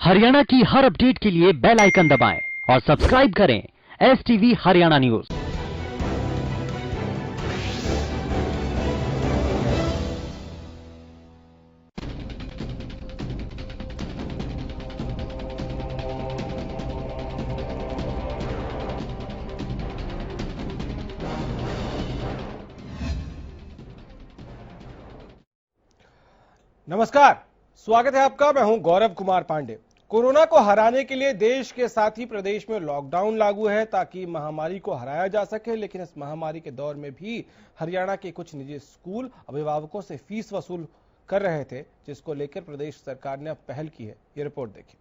हरियाणा की हर अपडेट के लिए बेल आइकन दबाएं और सब्सक्राइब करें STV हरियाणा न्यूज। नमस्कार, स्वागत है आपका। मैं हूं गौरव कुमार पांडे। कोरोना को हराने के लिए देश के साथ ही प्रदेश में लॉकडाउन लागू है ताकि महामारी को हराया जा सके। लेकिन इस महामारी के दौर में भी हरियाणा के कुछ निजी स्कूल अभिभावकों से फीस वसूल कर रहे थे, जिसको लेकर प्रदेश सरकार ने अब पहल की है। ये रिपोर्ट देखिए।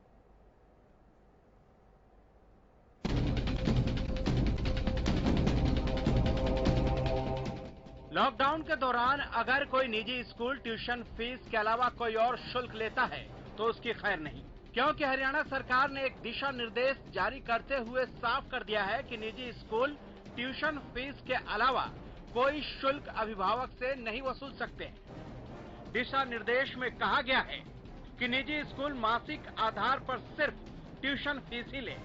लॉकडाउन के दौरान अगर कोई निजी स्कूल ट्यूशन फीस के अलावा कोई और शुल्क लेता है तो उसकी खैर नहीं, क्योंकि हरियाणा सरकार ने एक दिशा निर्देश जारी करते हुए साफ कर दिया है कि निजी स्कूल ट्यूशन फीस के अलावा कोई शुल्क अभिभावक से नहीं वसूल सकते हैं। दिशा निर्देश में कहा गया है कि निजी स्कूल मासिक आधार पर सिर्फ ट्यूशन फीस ही ले।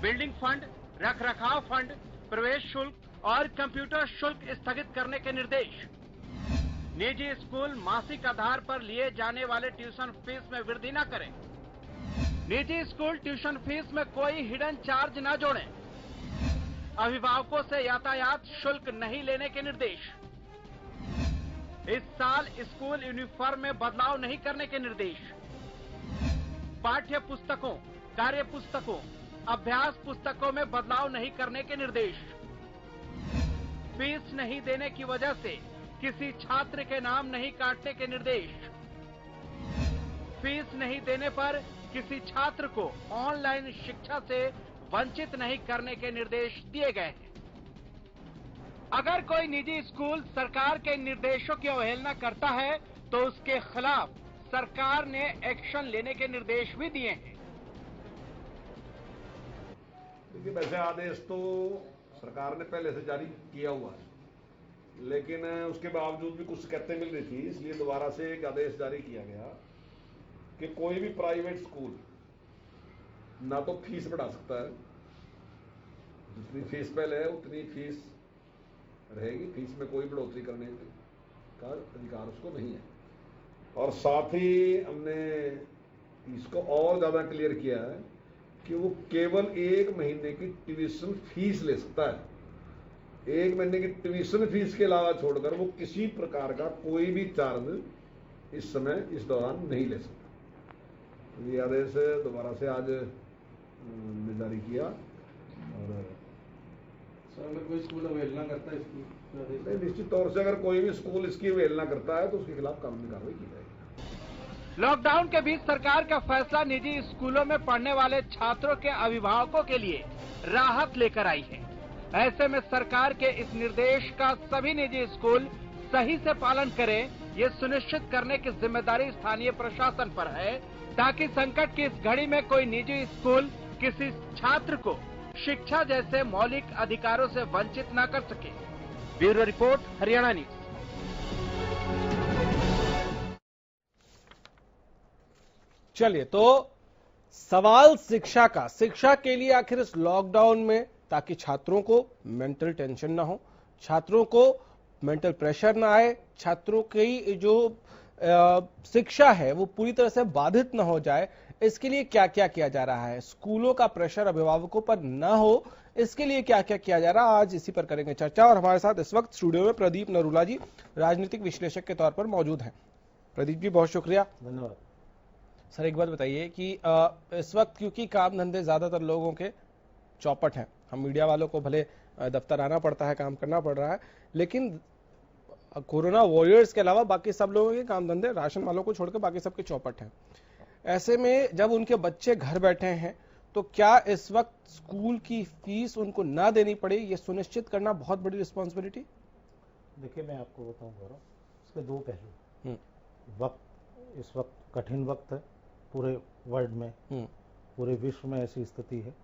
बिल्डिंग फंड, रखरखाव फंड, प्रवेश शुल्क और कंप्यूटर शुल्क स्थगित करने के निर्देश। निजी स्कूल मासिक आधार पर लिए जाने वाले ट्यूशन फीस में वृद्धि न करें। निजी स्कूल ट्यूशन फीस में कोई हिडन चार्ज न जोड़ें। अभिभावकों से यातायात शुल्क नहीं लेने के निर्देश। इस साल स्कूल यूनिफॉर्म में बदलाव नहीं करने के निर्देश। पाठ्य पुस्तकों, कार्य पुस्तकों, अभ्यास पुस्तकों में बदलाव नहीं करने के निर्देश। फीस नहीं देने की वजह से किसी छात्र के नाम नहीं काटने के निर्देश। फीस नहीं देने पर किसी छात्र को ऑनलाइन शिक्षा से वंचित नहीं करने के निर्देश दिए गए हैं। अगर कोई निजी स्कूल सरकार के निर्देशों की अवहेलना करता है तो उसके खिलाफ सरकार ने एक्शन लेने के निर्देश भी दिए हैं। देखिए, वैसे आदेश तो सरकार ने पहले से जारी किया हुआ है, लेकिन उसके बावजूद भी कुछ शिकायतें मिल रही थी, इसलिए दोबारा से एक आदेश जारी किया गया कि कोई भी प्राइवेट स्कूल ना तो फीस बढ़ा सकता है, जितनी फीस पहले है उतनी फीस रहेगी, फीस में कोई बढ़ोतरी करने का अधिकार उसको नहीं है। और साथ ही हमने इसको और ज्यादा क्लियर किया है कि वो केवल 1 महीने की ट्यूशन फीस ले सकता है। 1 महीने की ट्यूशन फीस के अलावा छोड़कर वो किसी प्रकार का कोई भी चार्ज इस समय इस दौरान नहीं ले सकता। ये आदेश दोबारा से आज जारी किया। और सर, अगर कोई स्कूल अवहेलना करता है इसकी, निश्चित तौर से अगर कोई भी स्कूल इसकी अवहेलना करता है तो उसके खिलाफ कानूनी कार्रवाई की जाएगी। लॉकडाउन के बीच सरकार का फैसला निजी स्कूलों में पढ़ने वाले छात्रों के अभिभावकों के लिए राहत लेकर आई है। ऐसे में सरकार के इस निर्देश का सभी निजी स्कूल सही से पालन करें, ये सुनिश्चित करने की जिम्मेदारी स्थानीय प्रशासन पर है, ताकि संकट की इस घड़ी में कोई निजी स्कूल किसी छात्र को शिक्षा जैसे मौलिक अधिकारों से वंचित न कर सके। Bureau report, Haryana news. चलिए, तो सवाल शिक्षा का, शिक्षा के लिए आखिर इस लॉकडाउन में, ताकि छात्रों को मेंटल टेंशन ना हो, छात्रों को मेंटल प्रेशर ना आए, छात्रों की जो शिक्षा है वो पूरी तरह से बाधित ना हो जाए, इसके लिए क्या क्या किया जा रहा है, स्कूलों का प्रेशर अभिभावकों पर ना हो, इसके लिए क्या क्या किया जा रहा है, आज इसी पर करेंगे चर्चा। और हमारे साथ इस वक्त स्टूडियो में प्रदीप नरूला जी राजनीतिक विश्लेषक के तौर पर मौजूद हैं। प्रदीप जी, बहुत शुक्रिया। धन्यवाद। सर, एक बात बताइए कि इस वक्त क्योंकि काम धंधे ज्यादातर लोगों के चौपट हैं, हम मीडिया वालों को भले दफ्तर आना पड़ता है, काम करना पड़ रहा है, लेकिन कोरोना वॉरियर्स के अलावा बाकी सब लोगों के काम धंधे, राशन वालों को छोड़कर बाकी सबके चौपट हैं। ऐसे में जब उनके बच्चे घर बैठे हैं तो क्या इस वक्त स्कूल की फीस उनको ना देनी पड़े, ये सुनिश्चित करना बहुत बड़ी रिस्पॉन्सिबिलिटी? देखिए, मैं आपको बताऊं गौरव, इसके 2 पहलू। वक्त, इस वक्त कठिन वक्त है पूरे वर्ल्ड में, पूरे विश्व में ऐसी स्थिति है।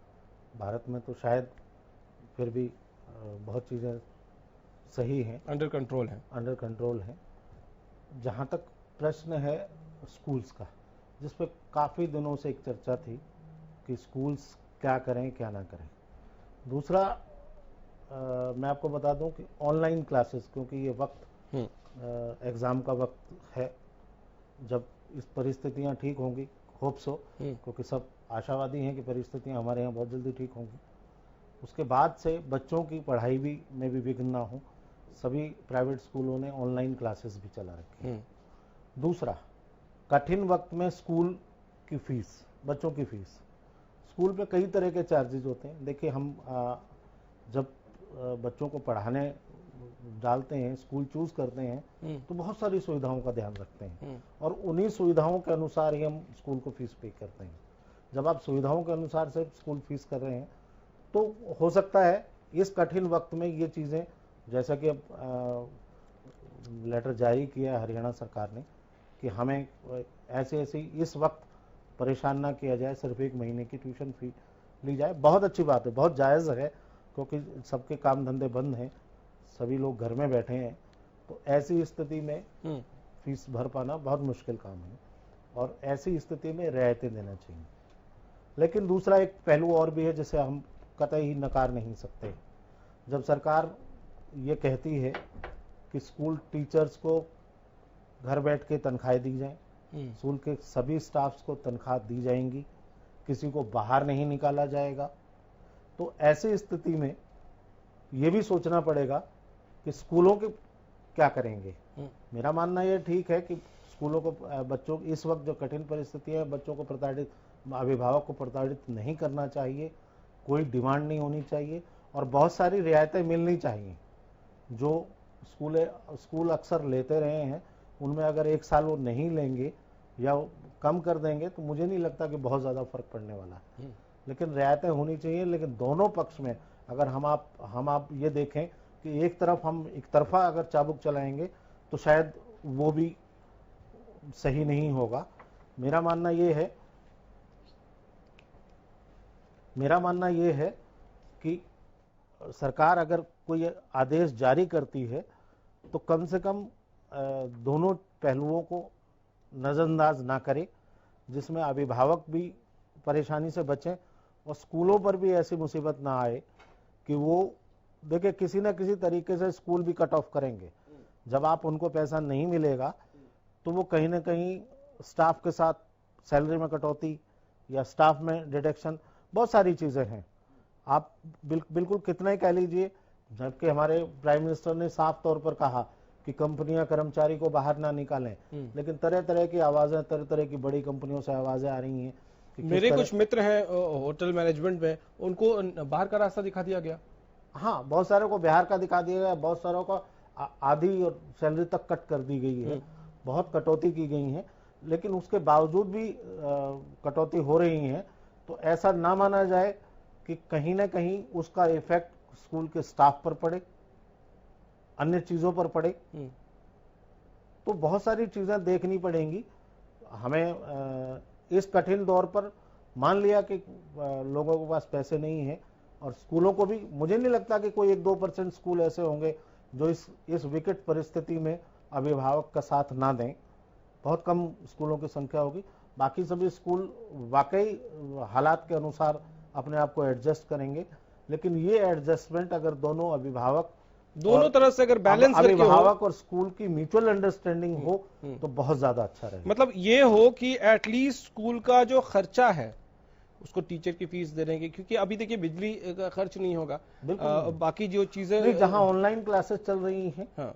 भारत में तो शायद फिर भी बहुत चीज़ें सही हैं, अंडर कंट्रोल है। जहाँ तक प्रश्न है स्कूल्स का, जिस पे काफ़ी दिनों से एक चर्चा थी कि स्कूल्स क्या करें क्या ना करें। दूसरा मैं आपको बता दूं कि ऑनलाइन क्लासेस, क्योंकि ये वक्त एग्ज़ाम का वक्त है, जब इस परिस्थितियां ठीक होंगी, होप सो, क्योंकि सब आशावादी हैं कि परिस्थितियां हमारे यहाँ बहुत जल्दी ठीक होंगी, उसके बाद से बच्चों की पढ़ाई भी में भी विघ्न ना हो, सभी प्राइवेट स्कूलों ने ऑनलाइन क्लासेस भी चला रखी हैं। दूसरा, कठिन वक्त में स्कूल की फीस, बच्चों की फीस, स्कूल पे कई तरह के चार्जेज होते हैं। देखिए, हम जब बच्चों को पढ़ाने डालते हैं, स्कूल चूज करते हैं, तो बहुत सारी सुविधाओं का ध्यान रखते हैं और उन्हीं सुविधाओं के अनुसार ही हम स्कूल को फीस पे करते हैं। जब आप सुविधाओं के अनुसार से स्कूल फीस कर रहे हैं, तो हो सकता है इस कठिन वक्त में ये चीज़ें, जैसा कि अब लेटर जारी किया है हरियाणा सरकार ने कि हमें ऐसे ऐसे इस वक्त परेशान ना किया जाए, सिर्फ 1 महीने की ट्यूशन फी ली जाए। बहुत अच्छी बात है, बहुत जायज़ है, क्योंकि सबके काम धंधे बंद हैं, सभी लोग घर में बैठे हैं, तो ऐसी स्थिति में फीस भर पाना बहुत मुश्किल काम है और ऐसी स्थिति में रियायतें देना चाहिए। लेकिन दूसरा एक पहलू और भी है जिसे हम कतई नकार नहीं सकते। जब सरकार ये कहती है कि स्कूल टीचर्स को घर बैठ के तनख्वाहें दी जाएं, स्कूल के सभी स्टाफ्स को तनख्वाह दी जाएंगी, किसी को बाहर नहीं निकाला जाएगा, तो ऐसी स्थिति में ये भी सोचना पड़ेगा कि स्कूलों के क्या करेंगे। मेरा मानना यह ठीक है कि स्कूलों को, बच्चों इस वक्त जो कठिन परिस्थिति है, बच्चों को प्रताड़ित, अभिभावक को प्रताड़ित नहीं करना चाहिए, कोई डिमांड नहीं होनी चाहिए और बहुत सारी रियायतें मिलनी चाहिए जो स्कूल अक्सर लेते रहे हैं। उनमें अगर 1 साल वो नहीं लेंगे या कम कर देंगे तो मुझे नहीं लगता कि बहुत ज़्यादा फर्क पड़ने वाला है, लेकिन रियायतें होनी चाहिए। लेकिन दोनों पक्ष में अगर हम आप ये देखें कि एक तरफ हम एक तरफा अगर चाबुक चलाएंगे तो शायद वो भी सही नहीं होगा। मेरा मानना ये है कि सरकार अगर कोई आदेश जारी करती है तो कम से कम दोनों पहलुओं को नज़रअंदाज ना करे, जिसमें अभिभावक भी परेशानी से बचें और स्कूलों पर भी ऐसी मुसीबत ना आए कि वो देखिए किसी न किसी तरीके से स्कूल भी कट ऑफ करेंगे। जब आप उनको पैसा नहीं मिलेगा तो वो कहीं ना कहीं स्टाफ के साथ सैलरी में कटौती या स्टाफ में डिडक्शन, बहुत सारी चीज़ें हैं। आप बिल्कुल कितना ही कह लीजिए, जबकि हमारे प्राइम मिनिस्टर ने साफ तौर पर कहा कि कंपनियां कर्मचारी को बाहर ना निकालें, लेकिन तरह तरह की आवाज़ें, तरह तरह की बड़ी कंपनियों से आवाज़ें आ रही हैं। मेरे कुछ मित्र हैं होटल मैनेजमेंट में, उनको बाहर का रास्ता दिखा दिया गया। हाँ, बहुत सारे को बिहार का दिखा दिया गया, बहुत सारों को आधी और सैलरी तक कट कर दी गई है, बहुत कटौती की गई है, लेकिन उसके बावजूद भी कटौती हो रही है। तो ऐसा ना माना जाए कि कहीं ना कहीं उसका इफेक्ट स्कूल के स्टाफ पर पड़े, अन्य चीजों पर पड़े। तो बहुत सारी चीजें देखनी पड़ेंगी हमें इस कठिन दौर पर। मान लिया कि लोगों के पास पैसे नहीं है और स्कूलों को भी, मुझे नहीं लगता कि कोई 1-2% स्कूल ऐसे होंगे जो इस विकट परिस्थिति में अभिभावक का साथ ना दें, बहुत कम स्कूलों की संख्या होगी। बाकी सभी स्कूल वाकई हालात के अनुसार अपने आप को एडजस्ट करेंगे, लेकिन ये एडजस्टमेंट अगर दोनों अभिभावक, दोनों तरफ से अगर बैलेंस करके हो, अभिभावक और स्कूल की म्यूचुअल अंडरस्टैंडिंग हो तो बहुत ज्यादा अच्छा रहेगा। मतलब ये हो कि एटलीस्ट स्कूल का जो खर्चा है उसको टीचर की फीस दे देंगे, क्योंकि अभी देखिए बिजली का खर्च नहीं होगा, बाकी जो चीजें जहां ऑनलाइन क्लासेस चल रही हैं, हाँ,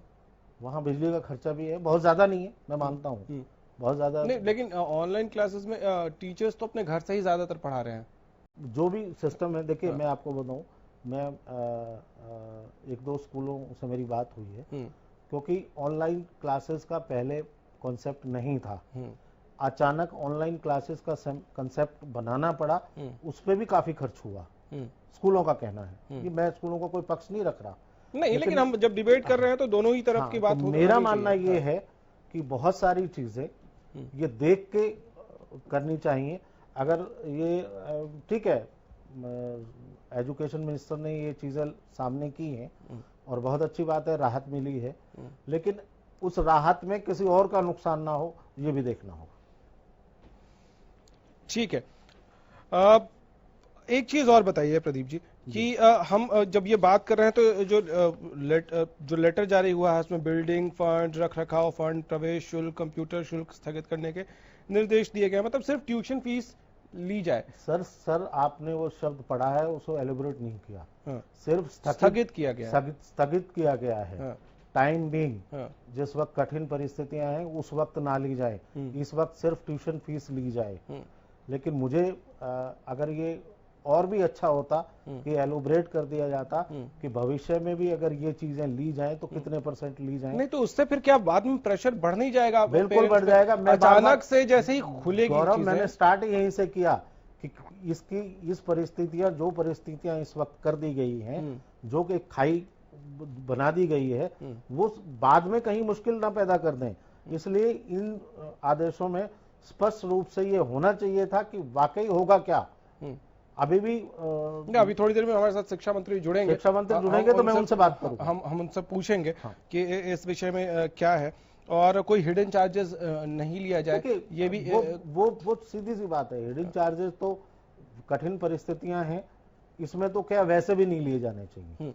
वहां बिजली का खर्चा भी है, बहुत ज्यादा नहीं है, मैं मानता हूँ बहुत ज्यादा नहीं, लेकिन ऑनलाइन क्लासेस में टीचर्स तो अपने घर से ही ज्यादातर पढ़ा रहे हैं। जो भी सिस्टम है, देखिए मैं आपको बताऊं, मैं 1-2 स्कूलों से मेरी बात हुई है, क्योंकि ऑनलाइन क्लासेस का पहले कॉन्सेप्ट नहीं था, अचानक ऑनलाइन क्लासेस का कंसेप्ट बनाना पड़ा, उस पर भी काफी खर्च हुआ। स्कूलों का कहना है कि मैं स्कूलों को कोई पक्ष नहीं रख रहा, नहीं, लेकिन हम जब डिबेट कर रहे हैं तो दोनों ही तरफ की बात तो मेरा मानना ये है कि बहुत सारी चीजें ये देख के करनी चाहिए। अगर ये ठीक है, एजुकेशन मिनिस्टर ने ये चीजें सामने की हैं और बहुत अच्छी बात है, राहत मिली है, लेकिन उस राहत में किसी और का नुकसान ना हो, ये भी देखना होगा। ठीक है। एक चीज और बताइए प्रदीप जी कि हम जब ये बात कर रहे हैं तो जो लेटर जारी हुआ है उसमें बिल्डिंग फंड, रख रखाव फंड, प्रवेश शुल्क, कंप्यूटर शुल्क स्थगित करने के निर्देश दिए गए, मतलब सिर्फ ट्यूशन फीस ली जाए। सर आपने वो शब्द पढ़ा है, उसको एलिब्रेट नहीं किया। हाँ। सिर्फ स्थगित किया गया है। स्थगित किया गया है। हाँ। टाइम बीइंग, हाँ। जिस वक्त कठिन परिस्थितियां हैं उस वक्त ना ली जाए, इस वक्त सिर्फ ट्यूशन फीस ली जाए। लेकिन मुझे अगर ये और भी अच्छा होता कि एलोब्रेट कर दिया जाता कि भविष्य में भी अगर ये चीजें ली जाएं तो कितने % ली जाएं। नहीं तो उससे फिर क्या बाद में प्रेशर बढ़ नहीं जाएगा? बिल्कुल बढ़ जाएगा। मैं अचानक से जैसे ही खुलेगी गौरव, चीजें। मैंने स्टार्ट यहीं से किया कि इस परिस्थितियां इस वक्त कर दी गई हैं, जो कि खाई बना दी गई है, वो बाद में कहीं मुश्किल ना पैदा कर दें। इसलिए इन आदेशों में स्पष्ट रूप से ये होना चाहिए था कि वाकई होगा क्या। अभी भी अभी थोड़ी देर में हमारे साथ शिक्षा मंत्री जुड़ेंगे तो मैं उनसे बात करूंगा। हम उनसे पूछेंगे कि इस विषय में क्या है और कोई हिडन चार्जेस नहीं लिया जाए। ये भी वो सीधी सी बात है। हिडन चार्जेस तो कठिन परिस्थितियां हैं, इसमें तो क्या वैसे भी नहीं लिए जाने चाहिए।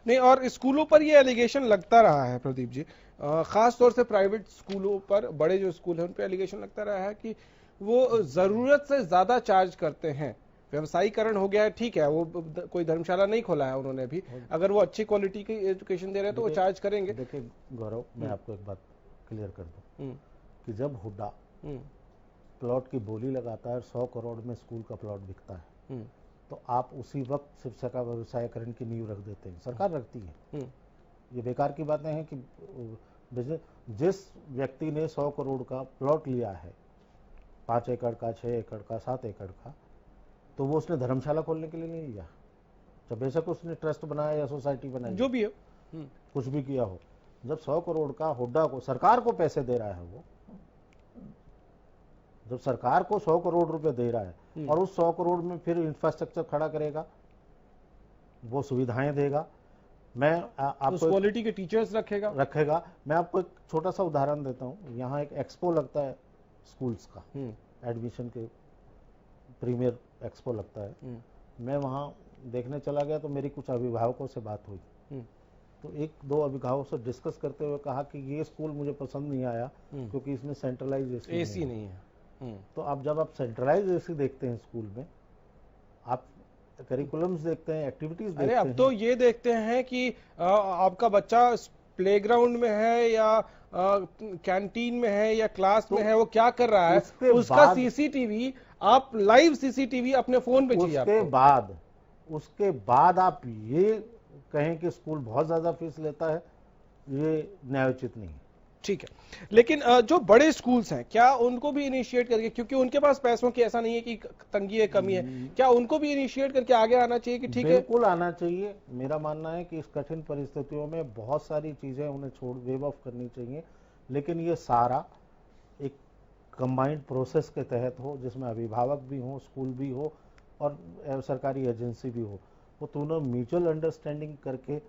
नहीं, और स्कूलों पर ये एलिगेशन लगता रहा है प्रदीप जी, खास तौर से प्राइवेट स्कूलों पर, बड़े जो स्कूल हैं उन पर एलिगेशन लगता रहा है कि वो जरूरत से ज्यादा चार्ज करते हैं। व्यवसायीकरण हो गया है, ठीक है, वो कोई धर्मशाला नहीं खोला है उन्होंने भी, अगर वो अच्छी क्वालिटी की एजुकेशन दे रहे हैं तो वो चार्ज करेंगे। देखिए गौरव, मैं आपको एक बात क्लियर कर दूं कि जब हुड्डा प्लॉट की बोली लगाता है, 100 करोड़ में स्कूल का प्लॉट बिकता है, तो आप उसी वक्त शिक्षा का व्यवसायीकरण की नींव रख देते हैं। सरकार रखती है। ये बेकार की बातें हैं कि जिस व्यक्ति ने 100 करोड़ का प्लॉट लिया है, 5 एकड़ का, 6 एकड़ का, 7 एकड़ का, तो वो उसने धर्मशाला खोलने के लिए नहीं लिया। जब बेशक उसने ट्रस्ट बनाया या सोसाइटी बनाई, जो भी हो, कुछ भी किया हो, जब 100 करोड़ का हुड्डा को, सरकार को पैसे दे रहा है, वो जब सरकार को 100 करोड़ रुपए दे रहा है और उस 100 करोड़ में फिर इंफ्रास्ट्रक्चर खड़ा करेगा, वो सुविधाएं देगा, मैं आपको क्वालिटी के टीचर्स रखेगा। मैं आपको एक छोटा सा उदाहरण देता हूँ। यहाँ एक एक्सपो लगता है स्कूल्स का, एडमिशन के प्रीमियर एक्सपो लगता है। मैं वहाँ देखने चला गया तो मेरी कुछ अभिभावकों से बात हुई, तो 1-2 अभिभावकों से डिस्कस करते हुए कहा कि ये स्कूल मुझे पसंद नहीं आया क्योंकि इसमें सेंट्रलाइज एसी नहीं है। तो आप जब आप सेंट्रलाइज एसी देखते हैं स्कूल में, आप करिकुलम्स देखते हैं, एक्टिविटीज देखते हैं। अब तो ये देखते हैं कि आपका बच्चा प्लेग्राउंड में है या कैंटीन में है या क्लास में है, वो क्या कर रहा है, उसका सीसीटीवी, आप लाइव सीसीटीवी अपने फोन पे चाहिए। उसके बाद आप ये कहें कि स्कूल बहुत ज्यादा फीस लेता है, ये न्यायोचित नहीं है। ठीक है, लेकिन जो बड़े स्कूल्स हैं, क्या उनको भी इनिशिएट करके, क्योंकि उनके पास पैसों की ऐसा नहीं है कि तंगी है, कमी है, क्या उनको भी इनिशिएट करके आगे आना चाहिए कि ठीक है? बिल्कुल आना चाहिए। मेरा मानना है कि इस कठिन परिस्थितियों में बहुत सारी चीजें उन्हें वेव ऑफ करनी चाहिए, लेकिन ये सारा एक कंबाइंड प्रोसेस के तहत हो, जिसमें अभिभावक भी हो, स्कूल भी हो और सरकारी एजेंसी भी हो। वो दोनों म्यूचुअल अंडरस्टैंडिंग करके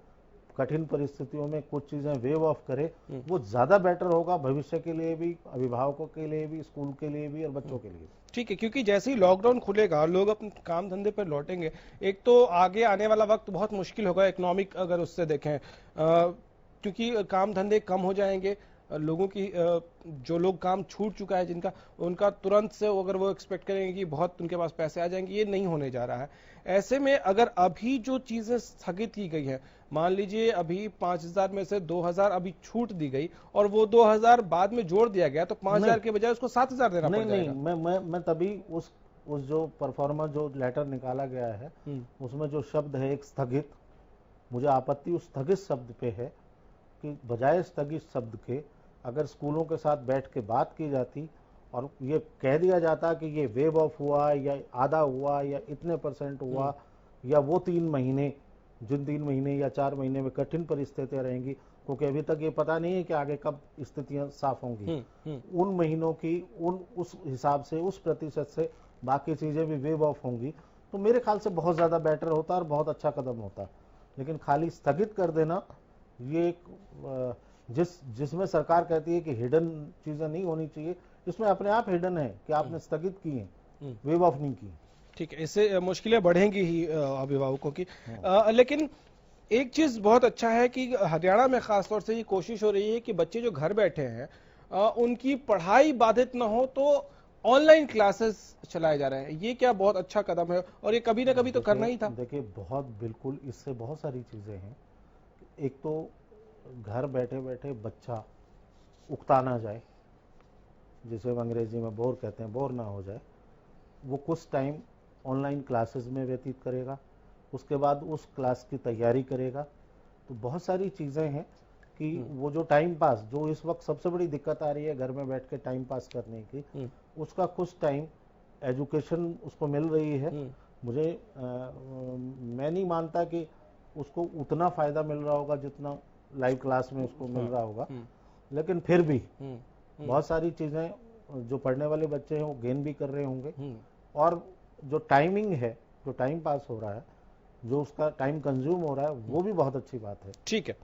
कठिन परिस्थितियों में कुछ चीजें वेव ऑफ करे, वो ज्यादा बेटर होगा भविष्य के लिए भी, अभिभावकों के लिए भी, स्कूल के लिए भी और बच्चों के लिए। ठीक है, क्योंकि जैसे ही लॉकडाउन खुलेगा, लोग अपने काम धंधे पर लौटेंगे, एक तो आगे आने वाला वक्त बहुत मुश्किल होगा इकोनॉमिक, अगर उससे देखें, क्योंकि काम धंधे कम हो जाएंगे, लोगों की जो लोग काम छूट चुका है जिनका, उनका तुरंत से अगर वो एक्सपेक्ट करेंगे कि बहुत उनके पास पैसे आ जाएंगे, ये नहीं होने जा रहा है। ऐसे में अगर अभी जो चीजें स्थगित की गई हैं, मान लीजिए अभी 5,000 में से 2,000 अभी छूट दी गई और वो 2,000 बाद में जोड़ दिया गया, तो 5,000 के बजाय उसको 7,000 देना पड़ जाएगा। नहीं, मैं तभी उस जो परफॉर्मा जो लेटर निकाला गया है उसमें जो शब्द है एक स्थगित, मुझे आपत्ति उस स्थगित शब्द पे है कि बजाय स्थगित शब्द के अगर स्कूलों के साथ बैठ के बात की जाती और ये कह दिया जाता कि ये वेव ऑफ हुआ या आधा हुआ या इतने % हुआ, या वो 3 महीने, जिन 3 महीने या 4 महीने में कठिन परिस्थितियां रहेंगी, क्योंकि अभी तक ये पता नहीं है कि आगे कब स्थितियां साफ होंगी, उन महीनों की उस हिसाब से, उस प्रतिशत से बाकी चीजें भी वेव ऑफ होंगी, तो मेरे ख्याल से बहुत ज्यादा बेटर होता और बहुत अच्छा कदम होता। लेकिन खाली स्थगित कर देना, ये एक जिसमें सरकार कहती है कि हिडन चीजें नहीं होनी चाहिए, इसमें अपने आप हिडन है कि आपने स्थगित की है, वेव ऑफ नहीं की। ठीक है, इससे मुश्किलें बढ़ेंगी ही अभिभावकों की। लेकिन एक चीज बहुत अच्छा है कि हरियाणा में खासतौर से ये कोशिश हो रही है कि बच्चे जो घर बैठे हैं उनकी पढ़ाई बाधित ना हो, तो ऑनलाइन क्लासेस चलाए जा रहे हैं। ये क्या बहुत अच्छा कदम है, और ये कभी ना कभी तो करना ही था। देखिए बहुत बिल्कुल, इससे बहुत सारी चीजें हैं। एक तो घर बैठे बैठे बच्चा उकता ना जाए, जिसे हम अंग्रेजी में बोर कहते हैं, बोर ना हो जाए। वो कुछ टाइम ऑनलाइन क्लासेस में व्यतीत करेगा, उसके बाद उस क्लास की तैयारी करेगा। तो बहुत सारी चीज़ें हैं कि वो जो टाइम पास, जो इस वक्त सबसे बड़ी दिक्कत आ रही है घर में बैठ के टाइम पास करने की, उसका कुछ टाइम एजुकेशन उसको मिल रही है। मुझे मैं नहीं मानता कि उसको उतना फायदा मिल रहा होगा जितना लाइव क्लास में उसको मिल रहा होगा, लेकिन फिर भी बहुत सारी चीज़ें जो पढ़ने वाले बच्चे हैं वो गेन भी कर रहे होंगे। और जो टाइमिंग है, जो टाइम पास हो रहा है, जो उसका टाइम कंज्यूम हो रहा है, वो भी बहुत अच्छी बात है। ठीक है,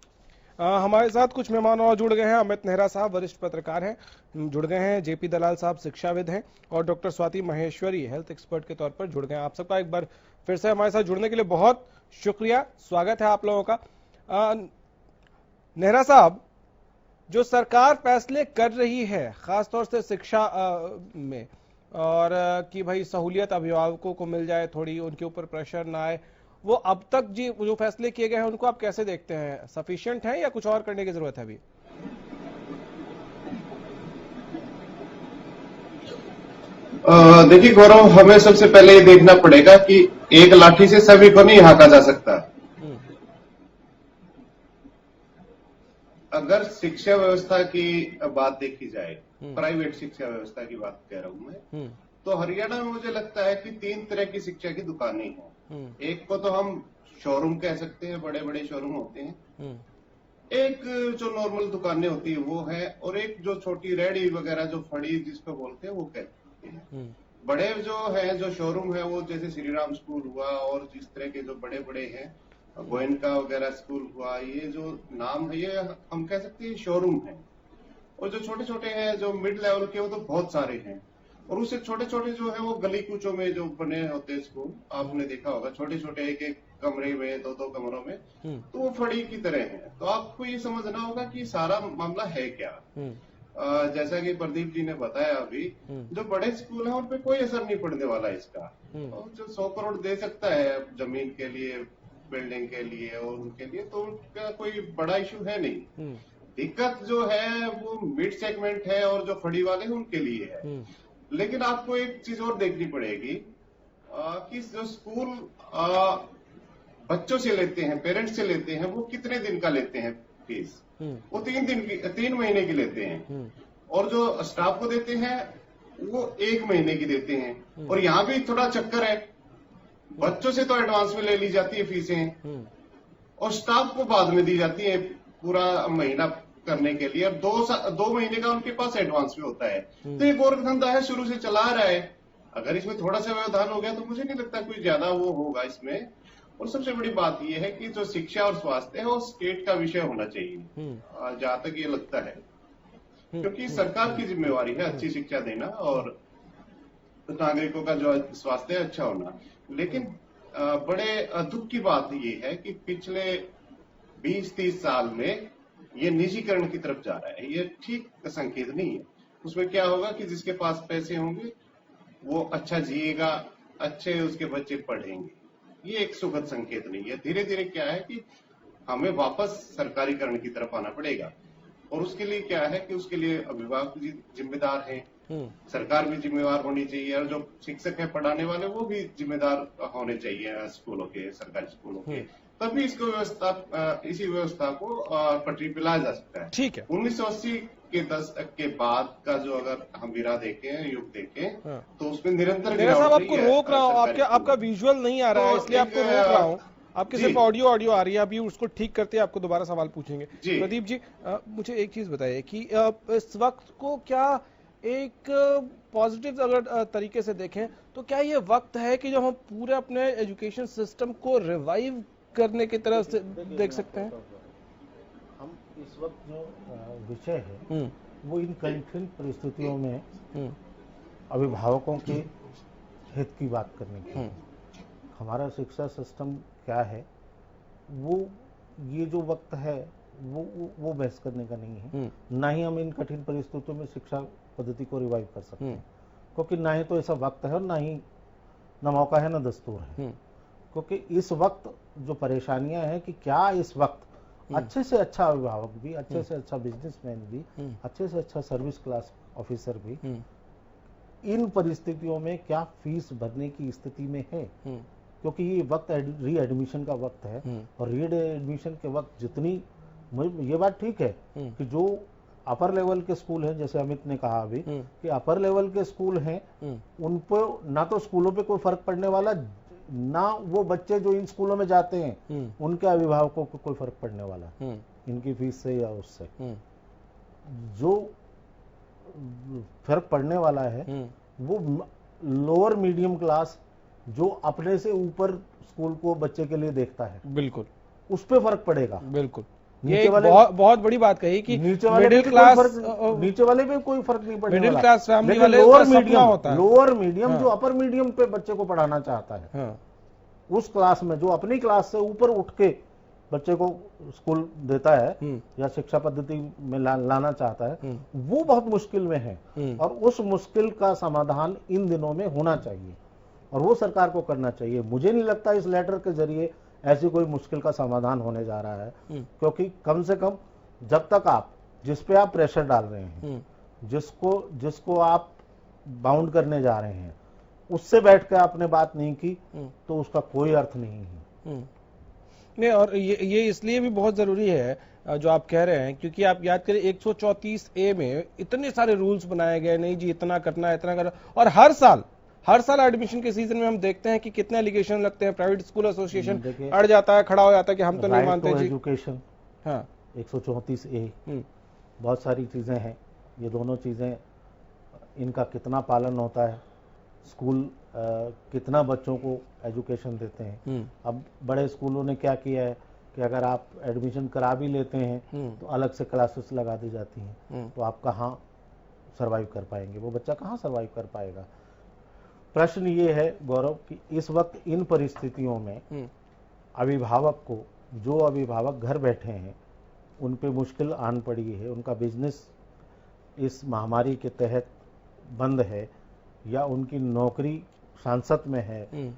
हमारे साथ कुछ मेहमान और जुड़ गए हैं। अमित नेहरा साहब वरिष्ठ पत्रकार हैं, जुड़ गए हैं। जेपी दलाल साहब शिक्षाविद हैं, और doctor Swati Maheshwari health expert के तौर पर जुड़ गए हैं। आप सबका एक बार फिर से हमारे साथ जुड़ने के लिए बहुत शुक्रिया, स्वागत है आप लोगों का। नेहरा साहब, जो सरकार फैसले कर रही है खासतौर से शिक्षा में, और कि भाई सहूलियत अभिभावकों को मिल जाए, थोड़ी उनके ऊपर प्रेशर ना आए, वो अब तक जी जो फैसले किए गए हैं उनको आप कैसे देखते हैं? सफिशिएंट है या कुछ और करने की जरूरत है अभी? देखिए गौरव, हमें सबसे पहले ये देखना पड़ेगा कि एक लाठी से सभी को नहीं हाँका जा सकता। अगर शिक्षा व्यवस्था की बात देखी जाए, प्राइवेट शिक्षा व्यवस्था की बात कह रहा हूं मैं, तो हरियाणा में मुझे लगता है कि 3 तरह की शिक्षा की दुकानें हैं। एक को तो हम शोरूम कह सकते हैं, बड़े बड़े शोरूम होते हैं। एक जो नॉर्मल दुकानें होती है वो है, और एक जो छोटी रेहड़ी वगैरह जो फड़ी जिसको बोलते हैं वो कहते हैं। बड़े जो है, जो शोरूम है, वो जैसे श्री राम स्कूल हुआ और जिस तरह के जो बड़े बड़े हैं, गोयनका वगैरह स्कूल हुआ, ये जो नाम है ये हम कह सकते हैं शोरूम है। और जो छोटे छोटे हैं, जो मिड लेवल के, वो तो बहुत सारे हैं। और उससे छोटे छोटे जो है वो गली कूचों में जो बने होते हैं स्कूल, आपने देखा होगा, छोटे छोटे एक एक कमरे में, 2-2 कमरों में, तो वो फड़ी की तरह है। तो आपको ये समझना होगा कि सारा मामला है क्या। जैसा कि प्रदीप जी ने बताया अभी, जो बड़े स्कूल हैं उन पे कोई असर नहीं पड़ने वाला है इसका। और जो 100 करोड़ दे सकता है जमीन के लिए, बिल्डिंग के लिए और उनके लिए, तो उनका कोई बड़ा इशू है नहीं। दिक्कत जो है वो मिड सेगमेंट है और जो फड़ी वाले हैं उनके लिए है। लेकिन आपको एक चीज और देखनी पड़ेगी कि जो स्कूल बच्चों से लेते हैं, पेरेंट्स से लेते हैं, वो कितने दिन का लेते हैं फीस? वो 3 महीने की लेते हैं। और जो स्टाफ को देते हैं वो 1 महीने की देते हैं। और यहाँ भी थोड़ा चक्कर है, बच्चों से तो एडवांस में ले ली जाती है फीसें, और स्टाफ को बाद में दी जाती है पूरा महीना करने के लिए। अब 2 महीने का उनके पास एडवांस में होता है। तो ये गोरख धंधा है, शुरू से चला रहा है। अगर इसमें थोड़ा सा व्यवधान हो गया तो मुझे नहीं लगता कोई ज्यादा वो होगा इसमें। और सबसे बड़ी बात यह है कि जो शिक्षा और स्वास्थ्य है वो स्टेट का विषय होना चाहिए, जहां तक ये लगता है, क्योंकि सरकार की जिम्मेवारी है अच्छी शिक्षा देना और नागरिकों का जो स्वास्थ्य है अच्छा होना। लेकिन बड़े दुख की बात ये है कि पिछले 20-30 साल में ये निजीकरण की तरफ जा रहा है। ये ठीक संकेत नहीं है। उसमें क्या होगा कि जिसके पास पैसे होंगे वो अच्छा जिएगा, अच्छे उसके बच्चे पढ़ेंगे। ये एक सुखद संकेत नहीं है। धीरे धीरे क्या है कि हमें वापस सरकारीकरण की तरफ आना पड़ेगा। और उसके लिए क्या है कि उसके लिए अभिभावक भी जिम्मेदार हैं, सरकार भी जिम्मेदार होनी चाहिए, और जो शिक्षक है पढ़ाने वाले वो भी जिम्मेदार होने चाहिए स्कूलों के, सरकारी स्कूलों के। तभी इसको इसी व्यवस्था को पटरी पे लाया जा सकता है। ठीक है। 1980 के दशक के बाद का जो अगर हम विरा देखें, युग देखें, तो उसमें निरंतर मेरा साहब आपको रोक रहा हूँ, आपका विजुअल नहीं आ रहा है, इसलिए आपको रोक रहा हूँ। आपकी सिर्फ ऑडियो आ रही है, अभी उसको ठीक करते हैं आपको दोबारा सवाल पूछेंगे। प्रदीप जी, मुझे एक चीज बताइए कि इस वक्त को क्या एक पॉजिटिव अगर तरीके से देखें तो क्या ये वक्त है कि जब हम पूरे अपने एजुकेशन सिस्टम को रिवाइव करने की तरफ से देख सकते हैं? हम इस वक्त जो विषय है वो इन कठिन परिस्थितियों में अभिभावकों के हित की बात करनी चाहिए। हमारा शिक्षा सिस्टम क्या है, वो ये जो वक्त है वो बहस करने का नहीं है। ना ही हम इन कठिन परिस्थितियों में शिक्षा पद्धति को रिवाइव कर सकते हैं, क्योंकि ना ही तो ऐसा वक्त है और ना ही ना मौका है ना दस्तूर है। क्योंकि इस वक्त जो परेशानियां हैं कि क्या इस वक्त अच्छे से अच्छा अभिभावक भी, अच्छे से अच्छा बिजनेसमैन भी, अच्छे से अच्छा सर्विस क्लास ऑफिसर भी इन परिस्थितियों में क्या फीस भरने की स्थिति में है, क्योंकि ये वक्त री एडमिशन का वक्त है। और री एडमिशन के वक्त जितनी, ये बात ठीक है कि जो अपर लेवल के स्कूल हैं, जैसे अमित ने कहा अभी कि अपर लेवल के स्कूल हैं, उन पर ना तो स्कूलों पे कोई फर्क पड़ने वाला, ना वो बच्चे जो इन स्कूलों में जाते हैं उनके अभिभावकों को कोई फर्क पड़ने वाला इनकी फीस से या उससे। जो फर्क पड़ने वाला है वो लोअर मीडियम क्लास जो अपने से ऊपर स्कूल को बच्चे के लिए देखता है, बिल्कुल उस पे फर्क पड़ेगा। बिल्कुल, नीचे ये वाले बहुत बड़ी बात कही कि नीचे वाले मिडिल पे क्लास, नीचे वाले पे कोई फर्क नहीं पड़ने मिडिल वाला। क्लास फैमिली लेकिन वाले लोअर का सपना मीडियम, होता है। लोअर मीडियम जो अपर मीडियम पे बच्चे को पढ़ाना चाहता है, हाँ, उस क्लास में जो अपनी क्लास से ऊपर उठ के बच्चे को स्कूल देता है या शिक्षा पद्धति में लाना चाहता है, वो बहुत मुश्किल में है। और उस मुश्किल का समाधान इन दिनों में होना चाहिए और वो सरकार को करना चाहिए। मुझे नहीं लगता इस लेटर के जरिए ऐसी कोई मुश्किल का समाधान होने जा रहा है, क्योंकि कम से कम जब तक आप जिस पे आप प्रेशर डाल रहे हैं, जिसको आप बाउंड करने जा रहे हैं, उससे बैठ कर आपने बात नहीं की तो उसका कोई अर्थ नहीं है। नहीं, और ये इसलिए भी बहुत जरूरी है जो आप कह रहे हैं, क्योंकि आप याद करें 134A में इतने सारे रूल्स बनाए गए, नहीं जी इतना करना है, इतना करना, और हर साल एडमिशन के सीजन में हम देखते हैं कि कितने एलिगेशन लगते हैं। प्राइवेट स्कूल एसोसिएशन अड़ जाता है, खड़ा हो जाता है कि हम तो नहीं मानते जी। एजुकेशन, हाँ, 134A, बहुत सारी चीजें हैं। ये दोनों चीजें, इनका कितना पालन होता है, स्कूल कितना बच्चों को एजुकेशन देते हैं। अब बड़े स्कूलों ने क्या किया है कि अगर आप एडमिशन करा भी लेते हैं तो अलग से क्लासेस लगा दी जाती हैं, तो आप कहाँ सरवाइव कर पाएंगे, वो बच्चा कहाँ सरवाइव कर पाएगा। प्रश्न ये है गौरव कि इस वक्त इन परिस्थितियों में अभिभावक को, जो अभिभावक घर बैठे हैं, उन पे मुश्किल आन पड़ी है, उनका बिजनेस इस महामारी के तहत बंद है या उनकी नौकरी सांसद में है,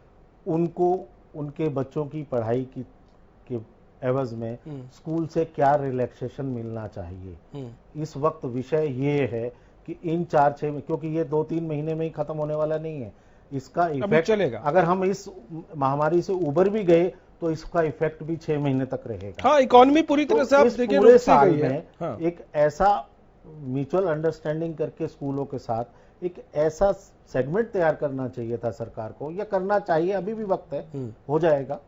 उनको उनके बच्चों की पढ़ाई के एवज में स्कूल से क्या रिलैक्सेशन मिलना चाहिए। इस वक्त विषय ये है कि इन 4-6 में, क्योंकि ये 2-3 महीने में ही खत्म होने वाला नहीं है, इसका इफेक्ट चलेगा। अगर हम इस महामारी से उबर भी गए तो इसका इफेक्ट भी 6 महीने तक रहेगा। हाँ, इकोनॉमी पूरी तरह से आप देखिए पूरे साल में हाँ। एक ऐसा म्यूचुअल अंडरस्टैंडिंग करके स्कूलों के साथ एक ऐसा सेगमेंट तैयार करना चाहिए था सरकार को, या करना चाहिए, अभी भी वक्त है, हो जाएगा।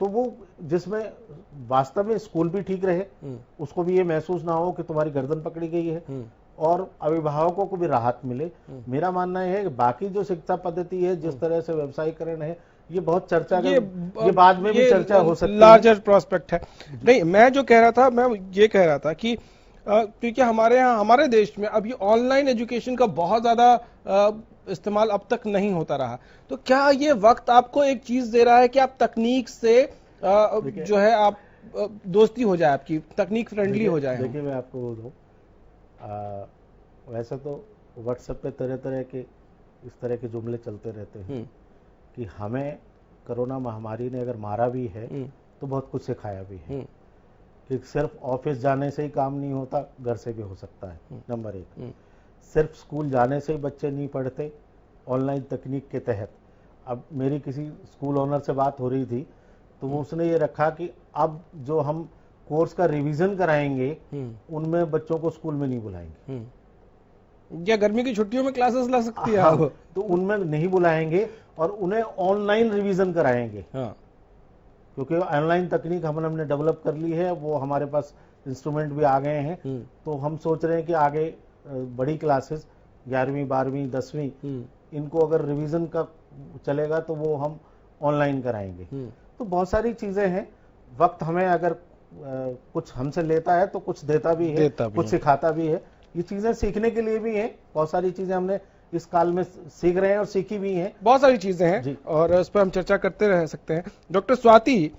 तो वो जिसमें वास्तव में स्कूल भी ठीक रहे, उसको भी ये महसूस ना हो कि तुम्हारी गर्दन पकड़ी गई है, और अभिभावकों को भी राहत मिले। मेरा मानना है कि बाकी जो शिक्षा पद्धति है, जिस तरह से व्यवसायीकरण है, ये बहुत चर्चा, ये बाद में भी चर्चा हो सकती है, लार्जर प्रोस्पेक्ट है। नहीं, मैं जो कह रहा था, मैं ये कह रहा था कि क्योंकि हमारे यहाँ, हमारे देश में अब ये ऑनलाइन एजुकेशन का बहुत ज्यादा इस्तेमाल अब तक नहीं होता रहा, तो क्या ये वक्त आपको एक चीज दे रहा है कि आप तकनीक से जो है आप दोस्ती हो जाए, आपकी तकनीक फ्रेंडली हो जाए? देखिए, मैं आपको बोलूं, वैसे तो व्हाट्सएप पे तरह तरह के इस तरह के जुमले चलते रहते हैं कि हमें कोरोना महामारी ने अगर मारा भी है तो बहुत कुछ सिखाया भी है, कि सिर्फ ऑफिस जाने से ही काम नहीं होता, घर से भी हो सकता है। नंबर 1, सिर्फ स्कूल जाने से ही बच्चे नहीं पढ़ते, ऑनलाइन तकनीक के तहत। अब मेरी किसी स्कूल ओनर से बात हो रही थी, तो उसने ये रखा कि अब जो हम कोर्स का रिवीजन कराएंगे, उनमें बच्चों को स्कूल में नहीं बुलाएंगे। या गर्मी की छुट्टियों में क्लासेस लग सकती है? हाँ, तो उनमें नहीं बुलाएंगे और उन्हें ऑनलाइन रिवीजन कराएंगे। हाँ। क्योंकि ऑनलाइन तकनीक हमने डेवलप कर ली है, वो हमारे पास इंस्ट्रूमेंट भी आ गए हैं। तो हम सोच रहे हैं कि आगे बड़ी क्लासेस 11वीं 12वीं 10वीं, इनको अगर रिवीजन का चलेगा तो वो हम ऑनलाइन कराएंगे। तो बहुत सारी चीजें हैं। वक्त हमें अगर कुछ हमसे लेता है तो कुछ देता भी है, कुछ सिखाता भी है। ये चीजें सीखने के लिए भी हैं, बहुत सारी चीजें हमने इस काल में सीख रहे हैं और सीखी भी हैं। बहुत सारी चीजें हैं और उस पर हम चर्चा करते रह सकते हैं। डॉक्टर स्वाति,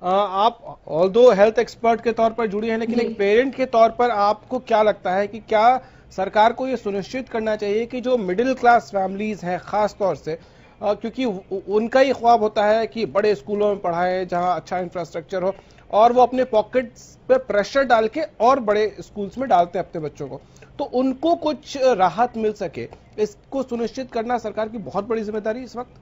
आप ऑल्दो हेल्थ एक्सपर्ट के तौर पर जुड़ी हैं, लेकिन एक पेरेंट के तौर पर आपको क्या लगता है कि क्या सरकार को ये सुनिश्चित करना चाहिए कि जो मिडिल क्लास फैमिलीज हैं खास तौर से, क्योंकि उनका ही ख्वाब होता है कि बड़े स्कूलों में पढ़ाएं जहां अच्छा इंफ्रास्ट्रक्चर हो, और वो अपने पॉकेट्स पे प्रेशर डाल के और बड़े स्कूल्स में डालते हैं अपने बच्चों को, तो उनको कुछ राहत मिल सके, इसको सुनिश्चित करना सरकार की बहुत बड़ी जिम्मेदारी इस वक्त।